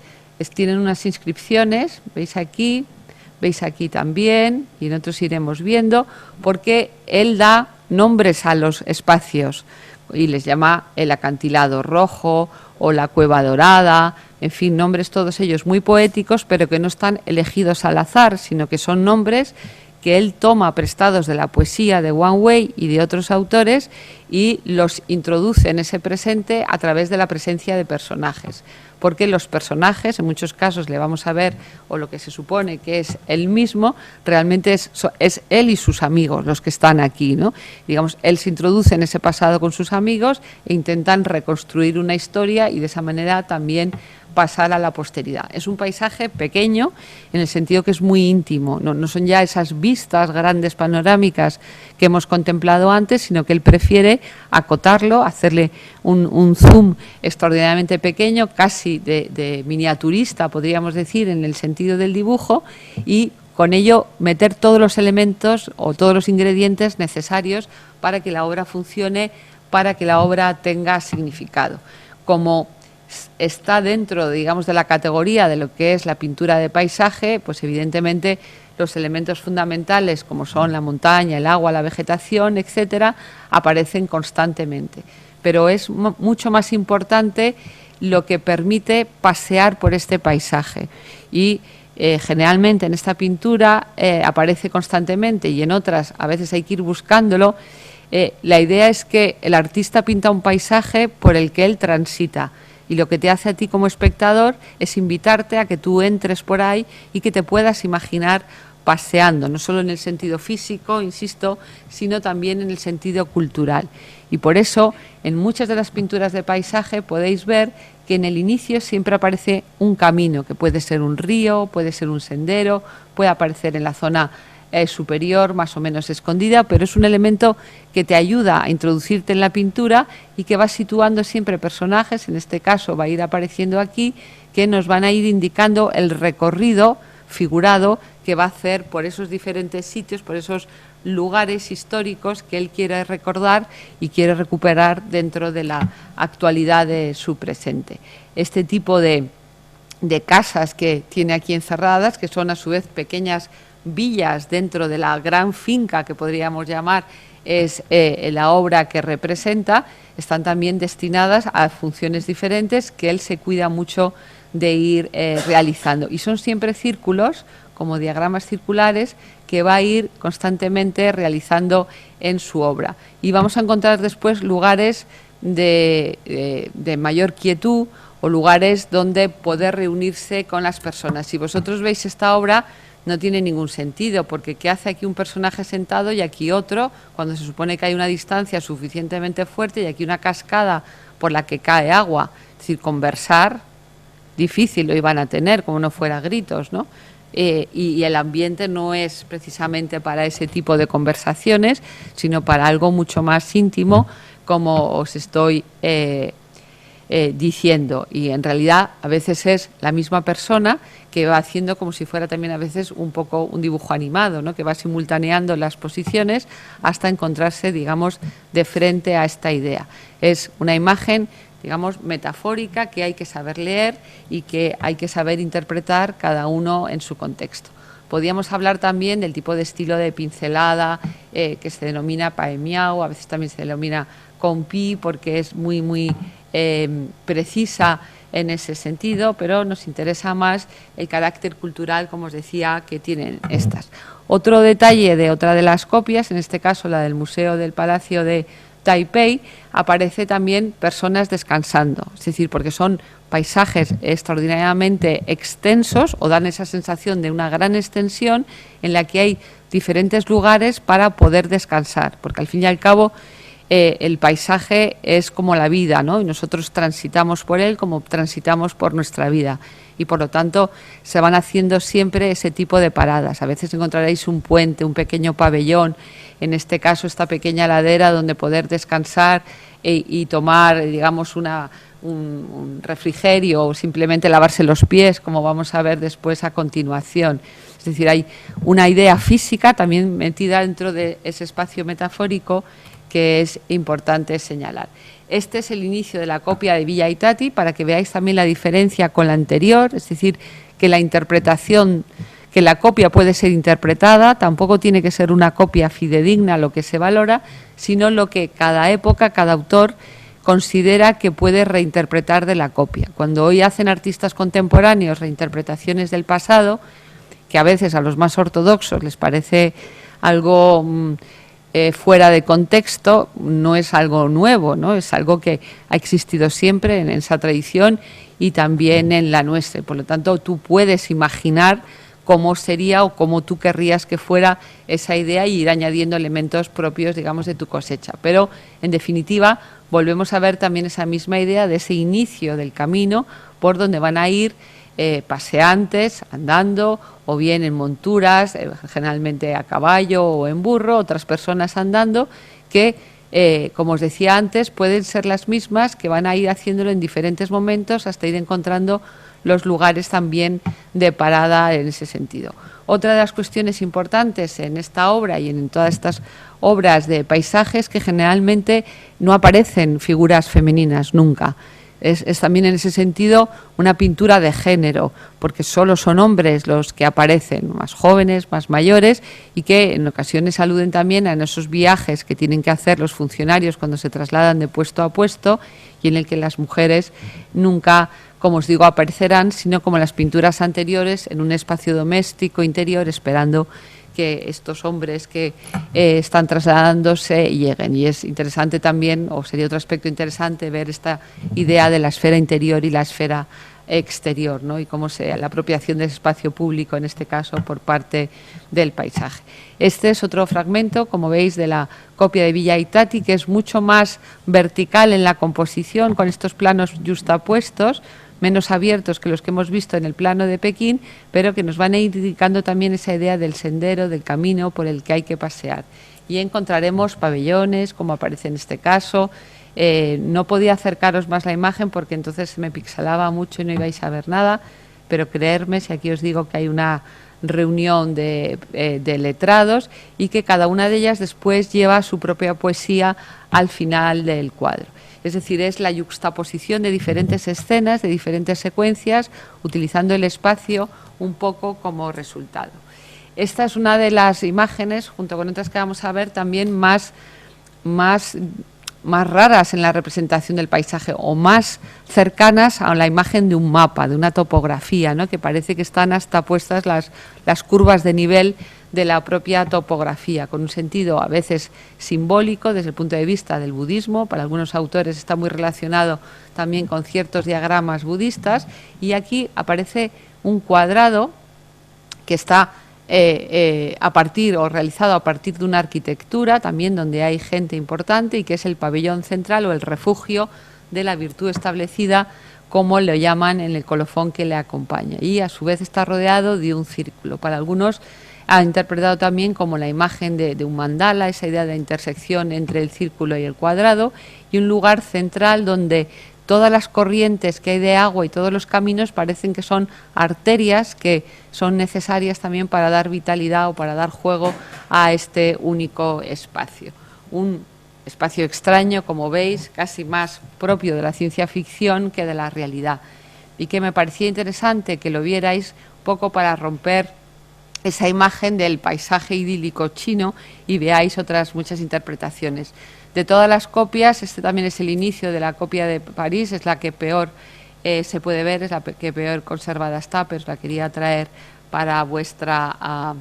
tienen unas inscripciones, veis aquí también, y en otros iremos viendo, porque él da nombres a los espacios y les llama el acantilado rojo o la cueva dorada, en fin, nombres todos ellos muy poéticos, pero que no están elegidos al azar, sino que son nombres que él toma prestados de la poesía de Wang Wei y de otros autores y los introduce en ese presente a través de la presencia de personajes. Porque los personajes, en muchos casos le vamos a ver, o lo que se supone que es él mismo, realmente es él y sus amigos los que están aquí, ¿no? Digamos, él se introduce en ese pasado con sus amigos e intentan reconstruir una historia y de esa manera también pasar a la posteridad. Es un paisaje pequeño en el sentido que es muy íntimo, no son ya esas vistas grandes panorámicas que hemos contemplado antes, sino que él prefiere acotarlo, hacerle un zoom extraordinariamente pequeño, casi de miniaturista, podríamos decir, en el sentido del dibujo, y con ello meter todos los elementos o todos los ingredientes necesarios para que la obra funcione, para que la obra tenga significado. Como está dentro, digamos, de la categoría de lo que es la pintura de paisaje, pues evidentemente los elementos fundamentales, como son la montaña, el agua, la vegetación, etcétera, aparecen constantemente. Pero es mucho más importante lo que permite pasear por este paisaje. Y generalmente en esta pintura aparece constantemente, y en otras a veces hay que ir buscándolo. La idea es que el artista pinta un paisaje por el que él transita, y lo que te hace a ti como espectador es invitarte a que tú entres por ahí y que te puedas imaginar paseando, no solo en el sentido físico, insisto, sino también en el sentido cultural. Y por eso, en muchas de las pinturas de paisaje podéis ver que en el inicio siempre aparece un camino, que puede ser un río, puede ser un sendero, puede aparecer en la zona superior, más o menos escondida, pero es un elemento que te ayuda a introducirte en la pintura y que va situando siempre personajes, en este caso va a ir apareciendo aquí, que nos van a ir indicando el recorrido figurado que va a hacer por esos diferentes sitios, por esos lugares históricos que él quiere recordar y quiere recuperar dentro de la actualidad de su presente. Este tipo de casas que tiene aquí encerradas, que son a su vez pequeñas villas dentro de la gran finca que podríamos llamar es la obra que representa, están también destinadas a funciones diferentes que él se cuida mucho de ir realizando, y son siempre círculos, como diagramas circulares, que va a ir constantemente realizando en su obra. Y vamos a encontrar después lugares de mayor quietud o lugares donde poder reunirse con las personas. Si vosotros veis esta obra, no tiene ningún sentido, porque ¿qué hace aquí un personaje sentado y aquí otro, cuando se supone que hay una distancia suficientemente fuerte y aquí una cascada por la que cae agua? Es decir, conversar, difícil lo iban a tener, como no fuera gritos, ¿no? Y el ambiente no es precisamente para ese tipo de conversaciones, sino para algo mucho más íntimo, como os estoy diciendo, y en realidad a veces es la misma persona que va haciendo como si fuera también a veces un poco un dibujo animado, ¿no? Que va simultaneando las posiciones hasta encontrarse, digamos, de frente a esta idea. Es una imagen, digamos, metafórica, que hay que saber leer y que hay que saber interpretar cada uno en su contexto. Podríamos hablar también del tipo de estilo de pincelada que se denomina paemiao, a veces también se denomina compi, porque es muy precisa en ese sentido, pero nos interesa más el carácter cultural, como os decía, que tienen estas. Otro detalle de otra de las copias, en este caso la del Museo del Palacio de Taipei, aparece también personas descansando, es decir, porque son paisajes extraordinariamente extensos o dan esa sensación de una gran extensión en la que hay diferentes lugares para poder descansar, porque al fin y al cabo el paisaje es como la vida, ¿no? Y nosotros transitamos por él como transitamos por nuestra vida, y por lo tanto se van haciendo siempre ese tipo de paradas. A veces encontraréis un puente, un pequeño pabellón, en este caso esta pequeña ladera donde poder descansar y tomar, digamos, un refrigerio o simplemente lavarse los pies, como vamos a ver después a continuación. Es decir, hay una idea física también metida dentro de ese espacio metafórico que es importante señalar. Este es el inicio de la copia de Villa Itatí, para que veáis también la diferencia con la anterior, es decir, que la interpretación, que la copia puede ser interpretada, tampoco tiene que ser una copia fidedigna lo que se valora, sino lo que cada época, cada autor considera que puede reinterpretar de la copia. Cuando hoy hacen artistas contemporáneos reinterpretaciones del pasado, que a veces a los más ortodoxos les parece algo fuera de contexto, no es algo nuevo, ¿no? Es algo que ha existido siempre en esa tradición y también en la nuestra. Por lo tanto, tú puedes imaginar cómo sería o cómo tú querrías que fuera esa idea y ir añadiendo elementos propios, digamos, de tu cosecha. Pero, en definitiva, volvemos a ver también esa misma idea de ese inicio del camino por donde van a ir paseantes, andando, o bien en monturas, generalmente a caballo o en burro, otras personas andando, que, como os decía antes, pueden ser las mismas, que van a ir haciéndolo en diferentes momentos hasta ir encontrando los lugares también de parada en ese sentido. Otra de las cuestiones importantes en esta obra y en todas estas obras de paisajes, que generalmente no aparecen figuras femeninas nunca. Es también en ese sentido una pintura de género, porque solo son hombres los que aparecen, más jóvenes, más mayores, y que en ocasiones aluden también a esos viajes que tienen que hacer los funcionarios cuando se trasladan de puesto a puesto, y en el que las mujeres nunca, como os digo, aparecerán, sino como las pinturas anteriores, en un espacio doméstico interior, esperando que estos hombres que están trasladándose lleguen. Y es interesante también, o sería otro aspecto interesante, ver esta idea de la esfera interior y la esfera exterior, ¿no? Y cómo la apropiación del espacio público, en este caso, por parte del paisaje. Este es otro fragmento, como veis, de la copia de Villa Itatí, que es mucho más vertical en la composición, con estos planos yuxtapuestos, menos abiertos que los que hemos visto en el plano de Pekín, pero que nos van a ir indicando también esa idea del sendero, del camino por el que hay que pasear. Y encontraremos pabellones, como aparece en este caso. No podía acercaros más la imagen porque entonces se me pixelaba mucho y no ibais a ver nada, pero creerme si aquí os digo que hay una reunión de letrados y que cada una de ellas después lleva su propia poesía al final del cuadro. Es decir, es la yuxtaposición de diferentes escenas, de diferentes secuencias, utilizando el espacio un poco como resultado. Esta es una de las imágenes, junto con otras que vamos a ver, también más raras en la representación del paisaje, o más cercanas a la imagen de un mapa, de una topografía, ¿no? Que parece que están hasta puestas las curvas de nivel de la propia topografía, con un sentido a veces simbólico desde el punto de vista del budismo. Para algunos autores está muy relacionado también con ciertos diagramas budistas, y aquí aparece un cuadrado que está a partir o realizado a partir de una arquitectura también donde hay gente importante, y que es el pabellón central o el refugio de la virtud establecida, como lo llaman en el colofón que le acompaña, y a su vez está rodeado de un círculo. Para algunos ha interpretado también como la imagen de un mandala, esa idea de intersección entre el círculo y el cuadrado, y un lugar central donde todas las corrientes que hay de agua y todos los caminos parecen que son arterias que son necesarias también para dar vitalidad o para dar juego a este único espacio. Un espacio extraño, como veis, casi más propio de la ciencia ficción que de la realidad, y que me parecía interesante que lo vierais un poco para romper esa imagen del paisaje idílico chino y veáis otras muchas interpretaciones. De todas las copias, este también es el inicio de la copia de París, es la que peor se puede ver, es la que peor conservada está, pero la quería traer para a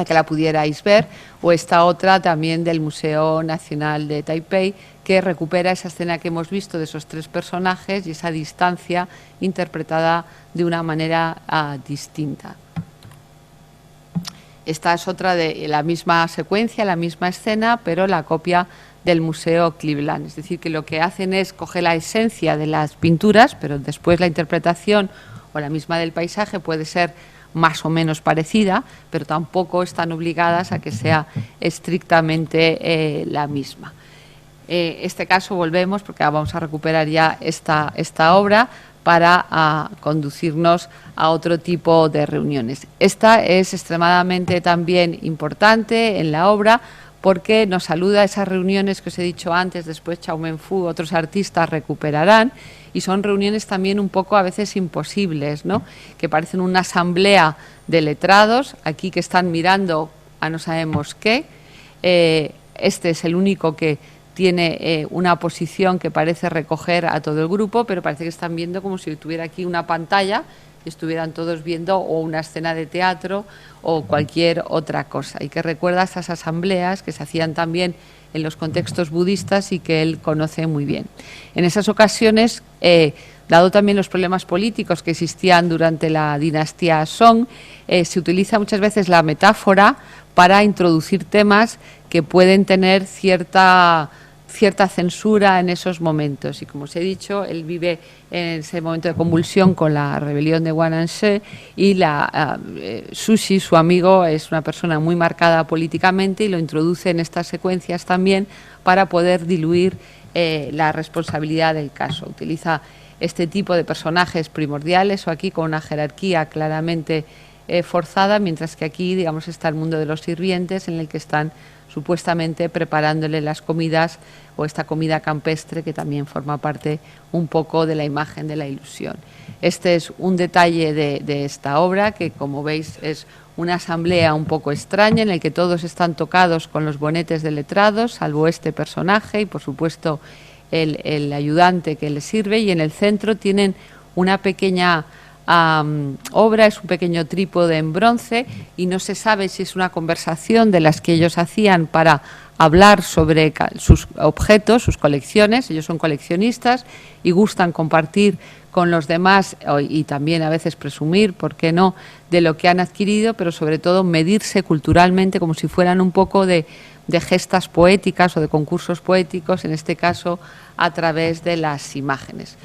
que la pudierais ver, o esta otra también del Museo Nacional de Taipei, que recupera esa escena que hemos visto de esos tres personajes y esa distancia interpretada de una manera distinta. Esta es otra de la misma secuencia, la misma escena, pero la copia del Museo Cleveland. Es decir, que lo que hacen es coger la esencia de las pinturas, pero después la interpretación o la misma del paisaje puede ser más o menos parecida, pero tampoco están obligadas a que sea estrictamente la misma. Este caso volvemos, porque vamos a recuperar ya esta obra para conducirnos a otro tipo de reuniones. Esta es extremadamente también importante en la obra, porque nos saluda a esas reuniones que os he dicho antes, después Chao Men-fu, otros artistas recuperarán, y son reuniones también un poco a veces imposibles, ¿no?, que parecen una asamblea de letrados, aquí que están mirando a no sabemos qué. Este es el único que tiene una posición que parece recoger a todo el grupo, pero parece que están viendo como si tuviera aquí una pantalla y estuvieran todos viendo o una escena de teatro o cualquier otra cosa, y que recuerda a estas asambleas que se hacían también en los contextos budistas y que él conoce muy bien. En esas ocasiones, dado también los problemas políticos que existían durante la dinastía Song, se utiliza muchas veces la metáfora para introducir temas que pueden tener cierta censura en esos momentos, y como os he dicho, él vive en ese momento de convulsión con la rebelión de Wan'an-she, y Sushi, su amigo, es una persona muy marcada políticamente y lo introduce en estas secuencias también para poder diluir la responsabilidad del caso. Utiliza este tipo de personajes primordiales, o aquí con una jerarquía claramente forzada, mientras que aquí, digamos, está el mundo de los sirvientes, en el que están supuestamente preparándole las comidas, o esta comida campestre que también forma parte un poco de la imagen de la ilusión. Este es un detalle de esta obra, que como veis es una asamblea un poco extraña, en el que todos están tocados con los bonetes de letrados, salvo este personaje y por supuesto el ayudante que les sirve, y en el centro tienen una pequeña obra, es un pequeño trípode en bronce, y no se sabe si es una conversación de las que ellos hacían para hablar sobre sus objetos, sus colecciones. Ellos son coleccionistas y gustan compartir con los demás y también a veces presumir, ¿por qué no?, de lo que han adquirido, pero sobre todo medirse culturalmente como si fueran un poco de gestas poéticas o de concursos poéticos, en este caso a través de las imágenes.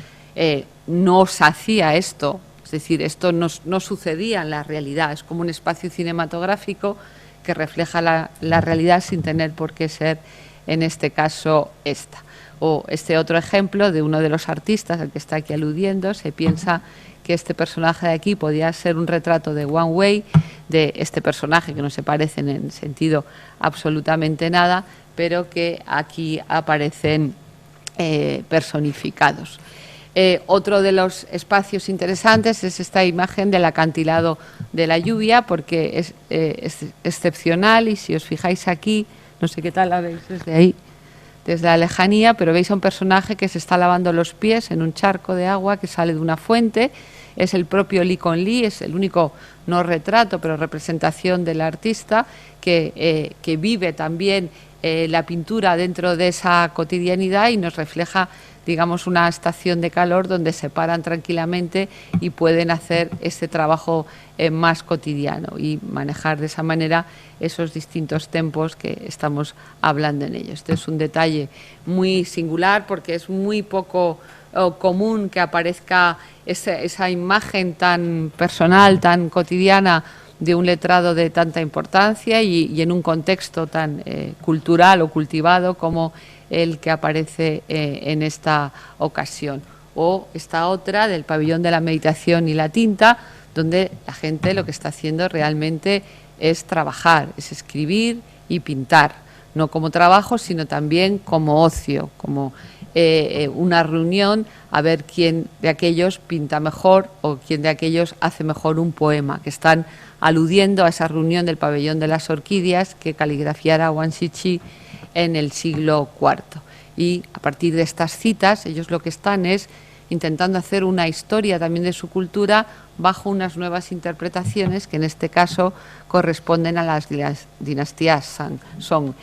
No se hacía esto. Es decir, esto no sucedía en la realidad, es como un espacio cinematográfico que refleja la realidad sin tener por qué ser, en este caso, esta. O este otro ejemplo de uno de los artistas al que está aquí aludiendo, se piensa que este personaje de aquí podía ser un retrato de Wang Wei, de este personaje que no se parecen en sentido absolutamente nada, pero que aquí aparecen personificados. Otro de los espacios interesantes es esta imagen del acantilado de la lluvia, porque es excepcional, y si os fijáis aquí, no sé qué tal la veis desde ahí, desde la lejanía, pero veis a un personaje que se está lavando los pies en un charco de agua que sale de una fuente. Es el propio Lee Kuan Yew, es el único, no retrato, pero representación del artista que vive también la pintura dentro de esa cotidianidad y nos refleja, digamos, una estación de calor donde se paran tranquilamente y pueden hacer este trabajo más cotidiano y manejar de esa manera esos distintos tempos que estamos hablando en ellos. Este es un detalle muy singular porque es muy poco común que aparezca esa imagen tan personal, tan cotidiana de un letrado de tanta importancia y en un contexto tan cultural o cultivado como el que aparece en esta ocasión. O esta otra del pabellón de la meditación y la tinta, donde la gente lo que está haciendo realmente es trabajar, es escribir y pintar, no como trabajo, sino también como ocio, como una reunión a ver quién de aquellos pinta mejor o quién de aquellos hace mejor un poema, que están aludiendo a esa reunión del pabellón de las orquídeas que caligrafiara Wang Shiqi en el siglo IV. Y a partir de estas citas, ellos lo que están es intentando hacer una historia también de su cultura bajo unas nuevas interpretaciones que en este caso corresponden a las dinastías Song.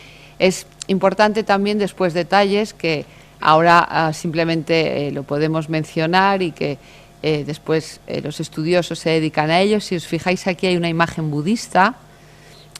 Es importante también después detalles que ahora simplemente lo podemos mencionar y que después los estudiosos se dedican a ello. Si os fijáis, aquí hay una imagen budista,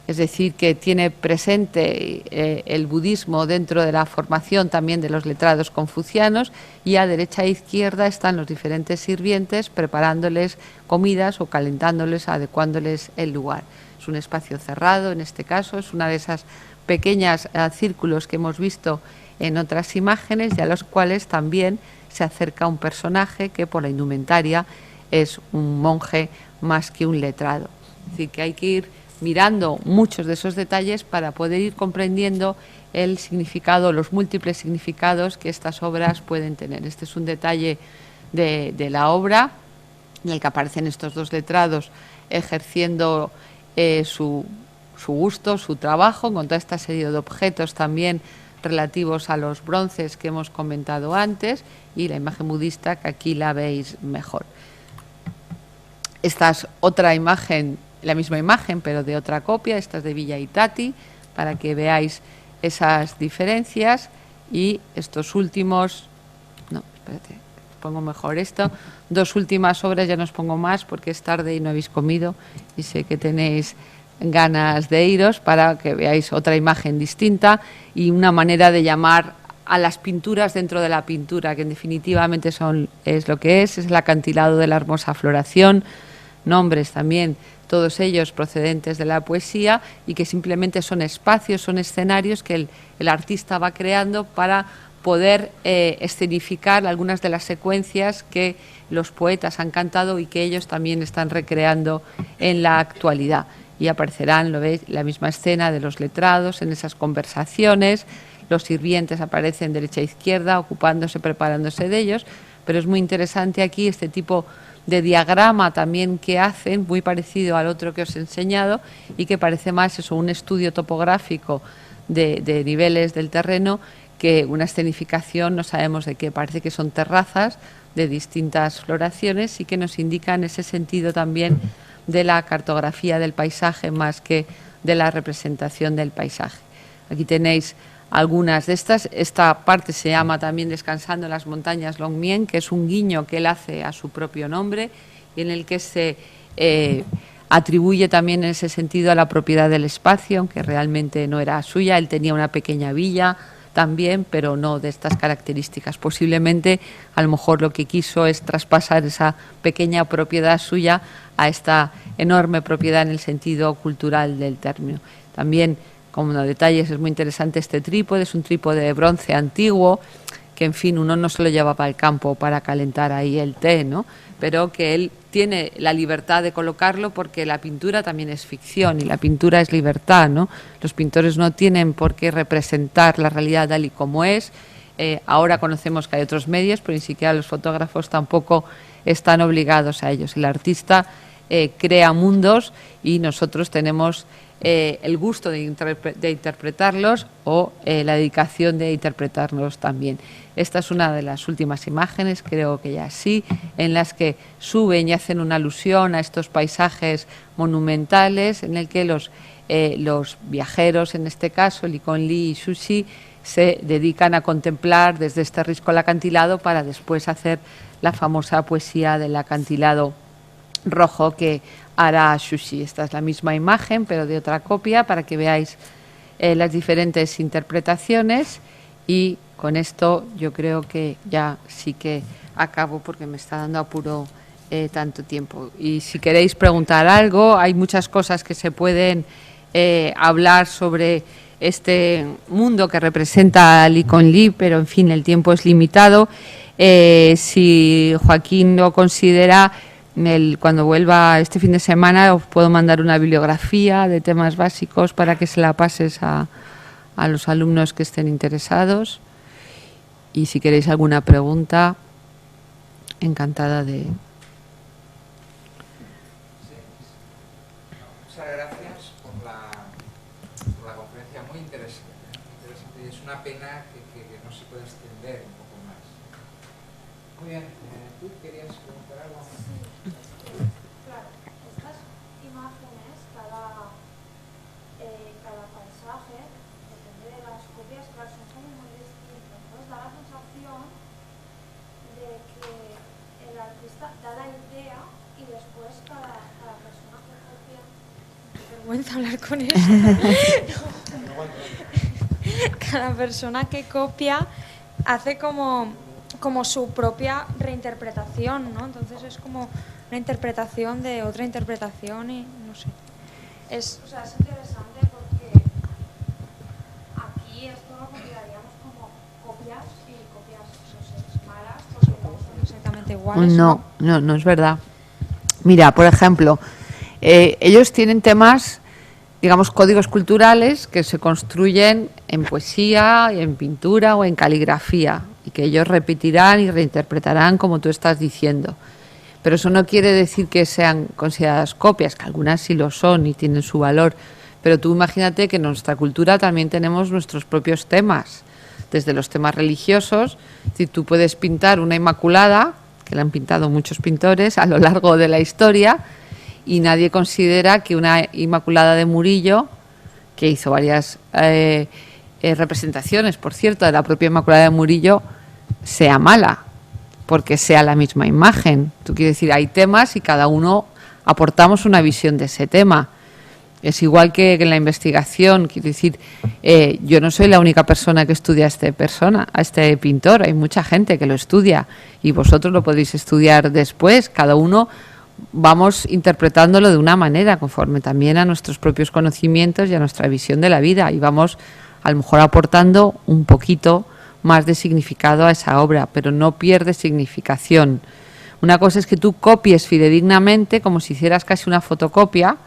es decir, que tiene presente el budismo dentro de la formación también de los letrados confucianos, y a derecha e izquierda están los diferentes sirvientes preparándoles comidas o calentándoles, adecuándoles el lugar. Es un espacio cerrado, en este caso, es una de esas pequeñas círculos que hemos visto en otras imágenes y a los cuales también se acerca un personaje que por la indumentaria es un monje más que un letrado. Es decir, que hay que ir mirando muchos de esos detalles para poder ir comprendiendo el significado, los múltiples significados que estas obras pueden tener. Este es un detalle de la obra en el que aparecen estos dos letrados ejerciendo su gusto, su trabajo, con toda esta serie de objetos también relativos a los bronces que hemos comentado antes, y la imagen budista que aquí la veis mejor. Esta es otra imagen, la misma imagen pero de otra copia, esta es de Villa Itati, para que veáis esas diferencias. Y estos últimos, no, espérate, pongo mejor esto, dos últimas obras, ya no os pongo más porque es tarde y no habéis comido y sé que tenéis ganas de iros, para que veáis otra imagen distinta y una manera de llamar a las pinturas dentro de la pintura, que definitivamente es lo que es el acantilado de la hermosa floración, nombres también, todos ellos procedentes de la poesía, y que simplemente son espacios, son escenarios que el artista va creando para poder escenificar algunas de las secuencias que los poetas han cantado y que ellos también están recreando en la actualidad. Y aparecerán, lo veis, la misma escena de los letrados en esas conversaciones, los sirvientes aparecen derecha e izquierda, ocupándose, preparándose de ellos, pero es muy interesante aquí este tipo de diagrama también que hacen, muy parecido al otro que os he enseñado, y que parece más eso, un estudio topográfico de niveles del terreno que una escenificación, no sabemos de qué, parece que son terrazas de distintas floraciones y que nos indican ese sentido también de la cartografía del paisaje más que de la representación del paisaje. Aquí tenéis algunas de estas. Esta parte se llama también Descansando en las montañas Longmian, que es un guiño que él hace a su propio nombre y en el que se atribuye también en ese sentido a la propiedad del espacio, aunque realmente no era suya. Él tenía una pequeña villa también, pero no de estas características. Posiblemente, a lo mejor lo que quiso es traspasar esa pequeña propiedad suya a esta enorme propiedad en el sentido cultural del término. También, como detalles, es muy interesante este trípode, es un trípode de bronce antiguo, que en fin uno no se lo lleva para el campo para calentar ahí el té, ¿no? Pero que él tiene la libertad de colocarlo porque la pintura también es ficción y la pintura es libertad, ¿no? Los pintores no tienen por qué representar la realidad tal y como es. Ahora conocemos que hay otros medios, pero ni siquiera los fotógrafos tampoco están obligados a ellos. El artista crea mundos y nosotros tenemos el gusto de interpretarlos o la dedicación de interpretarlos también. Esta es una de las últimas imágenes, creo que ya sí, en las que suben y hacen una alusión a estos paisajes monumentales en el que los viajeros, en este caso Lee Kuan Yew y Xu Xi, se dedican a contemplar desde este risco el acantilado para después hacer la famosa poesía del acantilado rojo que hará Xu Xi. Esta es la misma imagen, pero de otra copia, para que veáis las diferentes interpretaciones. Y con esto yo creo que ya sí que acabo, porque me está dando apuro tanto tiempo. Y si queréis preguntar algo, hay muchas cosas que se pueden hablar sobre este mundo que representa Lee Kuan Yew, pero en fin, el tiempo es limitado. Si Joaquín lo considera, cuando vuelva este fin de semana os puedo mandar una bibliografía de temas básicos para que se la pases a los alumnos que estén interesados. Y si queréis alguna pregunta, encantada de... Muchas gracias por la conferencia, muy interesante. Y es una pena que no se pueda extender un poco más. Muy bien, ¿tú querías preguntar algo? Claro, estas imágenes, cada paisaje, depende de las copias, claro, son como muy distintos. Entonces da la sensación de que el artista da la idea y después cada persona que copia... Qué vergüenza hablar con eso. Cada persona que copia hace como su propia reinterpretación, ¿no? Entonces es como una interpretación de otra interpretación y no sé. Es interesante porque aquí esto lo consideraríamos como copias y copias, no sé, malas porque no son exactamente iguales. No es verdad. Mira, por ejemplo, ellos tienen temas, digamos, códigos culturales que se construyen en poesía, en pintura o en caligrafía y que ellos repetirán y reinterpretarán como tú estás diciendo. Pero eso no quiere decir que sean consideradas copias, que algunas sí lo son y tienen su valor. Pero tú imagínate que en nuestra cultura también tenemos nuestros propios temas, desde los temas religiosos. Si tú puedes pintar una Inmaculada, que la han pintado muchos pintores a lo largo de la historia, y nadie considera que una Inmaculada de Murillo, que hizo varias representaciones, por cierto, de la propia Inmaculada de Murillo, sea mala, porque sea la misma imagen. Tú quieres decir, hay temas y cada uno aportamos una visión de ese tema. Es igual que en la investigación, quiero decir, yo no soy la única persona que estudia a este pintor, hay mucha gente que lo estudia y vosotros lo podéis estudiar después, cada uno vamos interpretándolo de una manera, conforme también a nuestros propios conocimientos y a nuestra visión de la vida, y vamos a lo mejor aportando un poquito más de significado a esa obra, pero no pierde significación. Una cosa es que tú copies fidedignamente, como si hicieras casi una fotocopia,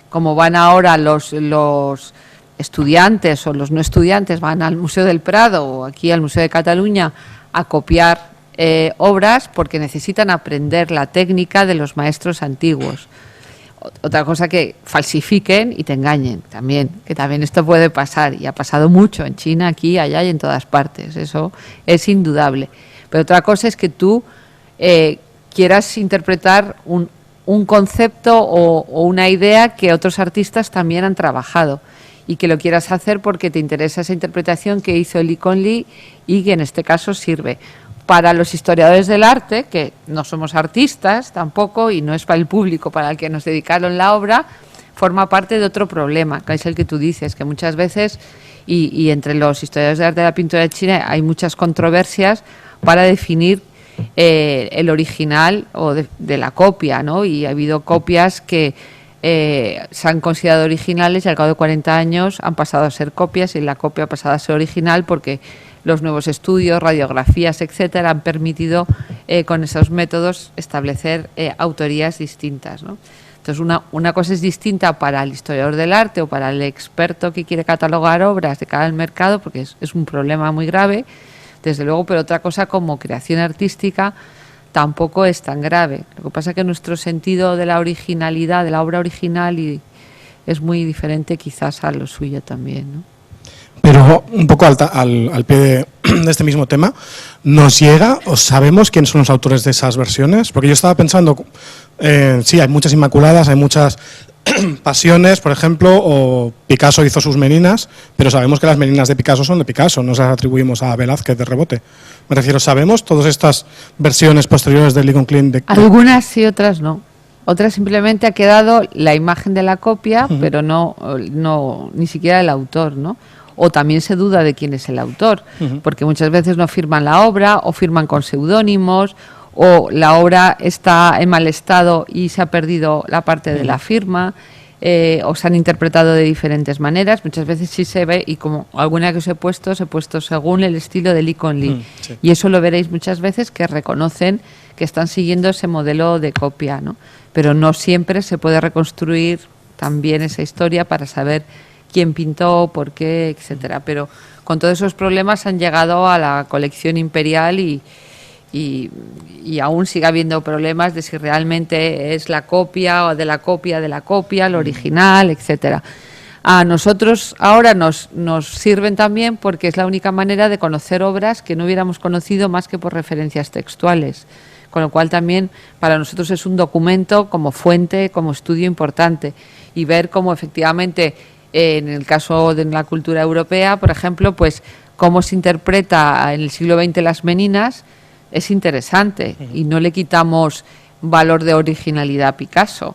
como van ahora los estudiantes o los no estudiantes, van al Museo del Prado o aquí al Museo de Cataluña a copiar obras porque necesitan aprender la técnica de los maestros antiguos. Otra cosa que falsifiquen y te engañen también, que también esto puede pasar y ha pasado mucho en China, aquí, allá y en todas partes, eso es indudable. Pero otra cosa es que tú quieras interpretar un concepto o una idea que otros artistas también han trabajado y que lo quieras hacer porque te interesa esa interpretación que hizo Lee Kuan Yew y que en este caso sirve. Para los historiadores del arte, que no somos artistas tampoco y no es para el público para el que nos dedicaron la obra, forma parte de otro problema, que es el que tú dices, que muchas veces, y entre los historiadores del arte de la pintura de China hay muchas controversias para definir el original o de la copia, ¿no? Y ha habido copias que se han considerado originales y al cabo de 40 años han pasado a ser copias y la copia ha pasado a ser original porque los nuevos estudios, radiografías, etcétera, han permitido con esos métodos establecer autorías distintas, ¿no? Entonces, una cosa es distinta para el historiador del arte o para el experto que quiere catalogar obras de cara al mercado, porque es un problema muy grave, desde luego, pero otra cosa como creación artística tampoco es tan grave. Lo que pasa es que nuestro sentido de la originalidad, de la obra original y es muy diferente quizás a lo suyo también, ¿no? Pero un poco al pie de este mismo tema, ¿nos llega o sabemos quiénes son los autores de esas versiones? Porque yo estaba pensando, sí, hay muchas Inmaculadas, hay muchas Pasiones, por ejemplo, o Picasso hizo sus Meninas, pero sabemos que las Meninas de Picasso son de Picasso, no se las atribuimos a Velázquez de rebote. Me refiero, ¿sabemos todas estas versiones posteriores de Lincoln Klein? Algunas sí, otras no. Otras simplemente ha quedado la imagen de la copia, pero no ni siquiera el autor, ¿no? O también se duda de quién es el autor, porque muchas veces no firman la obra o firman con seudónimos, o la obra está en mal estado y se ha perdido la parte de la firma, o se han interpretado de diferentes maneras. Muchas veces sí se ve, y como alguna que os he puesto según el estilo de Lincoln Lee. Sí. Y eso lo veréis muchas veces, que reconocen que están siguiendo ese modelo de copia, ¿no? Pero no siempre se puede reconstruir también esa historia para saber quién pintó, por qué, etcétera. Pero con todos esos problemas han llegado a la colección imperial y aún sigue habiendo problemas de si realmente es la copia o de la copia, el original, etcétera. A nosotros ahora nos sirven también porque es la única manera de conocer obras que no hubiéramos conocido más que por referencias textuales, con lo cual también para nosotros es un documento como fuente, como estudio importante, y ver cómo efectivamente en el caso de la cultura europea, por ejemplo, pues cómo se interpreta en el siglo XX las Meninas es interesante, y no le quitamos valor de originalidad a Picasso.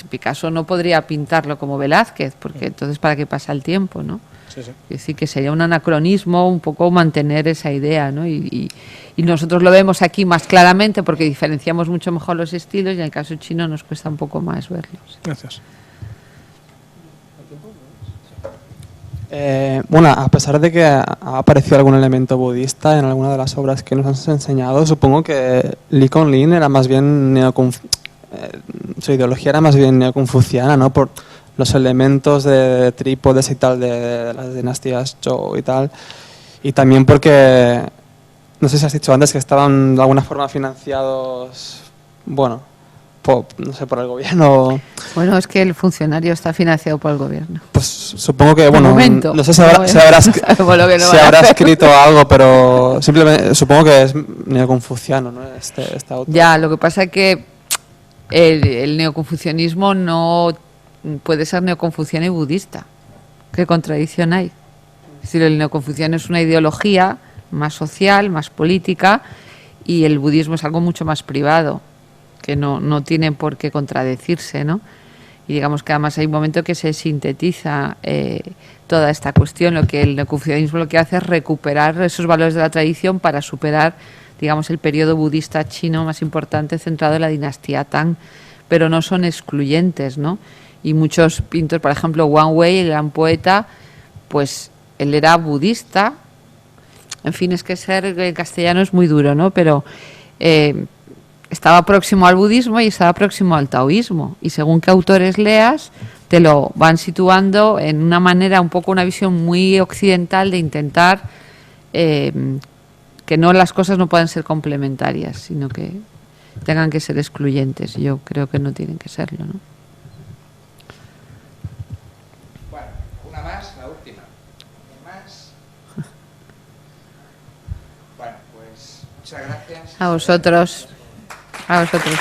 Picasso no podría pintarlo como Velázquez, porque entonces ¿para qué pasa el tiempo, no? Sí. Es decir, que sería un anacronismo un poco mantener esa idea, ¿no? Y nosotros lo vemos aquí más claramente porque diferenciamos mucho mejor los estilos, y en el caso chino nos cuesta un poco más verlos. Gracias. Bueno, a pesar de que ha aparecido algún elemento budista en alguna de las obras que nos has enseñado, supongo que Lincoln Lee era más bien su ideología era más bien neoconfuciana, ¿no? Por los elementos de trípodes y tal de las dinastías Zhou y tal, y también porque, no sé si has dicho antes que estaban de alguna forma financiados, bueno, no sé, por el gobierno. Bueno, es que el funcionario está financiado por el gobierno. Pues supongo que, bueno, momento, no sé si habrá escrito algo, pero simplemente supongo que es neoconfuciano, ¿no? Este autor. Ya, lo que pasa es que el neoconfucianismo no puede ser neoconfuciano y budista. ¿Qué contradicción hay? Es decir, el neoconfuciano es una ideología más social, más política, y el budismo es algo mucho más privado, que no tiene por qué contradecirse, ¿no? Y digamos que además hay un momento que se sintetiza toda esta cuestión. Lo que el neoconfucianismo lo que hace es recuperar esos valores de la tradición para superar, digamos, el periodo budista chino más importante centrado en la dinastía Tang, pero no son excluyentes, ¿no? Y muchos pintores, por ejemplo, Wang Wei, el gran poeta, pues él era budista. En fin, es que ser en castellano es muy duro, ¿no? Pero estaba próximo al budismo y estaba próximo al taoísmo, y según qué autores leas te lo van situando en una manera, un poco una visión muy occidental de intentar que no, las cosas no puedan ser complementarias, sino que tengan que ser excluyentes. Yo creo que no tienen que serlo, ¿no? Bueno, una más, la última. ¿Una más? Bueno, pues muchas gracias. A vosotros. A vosotros.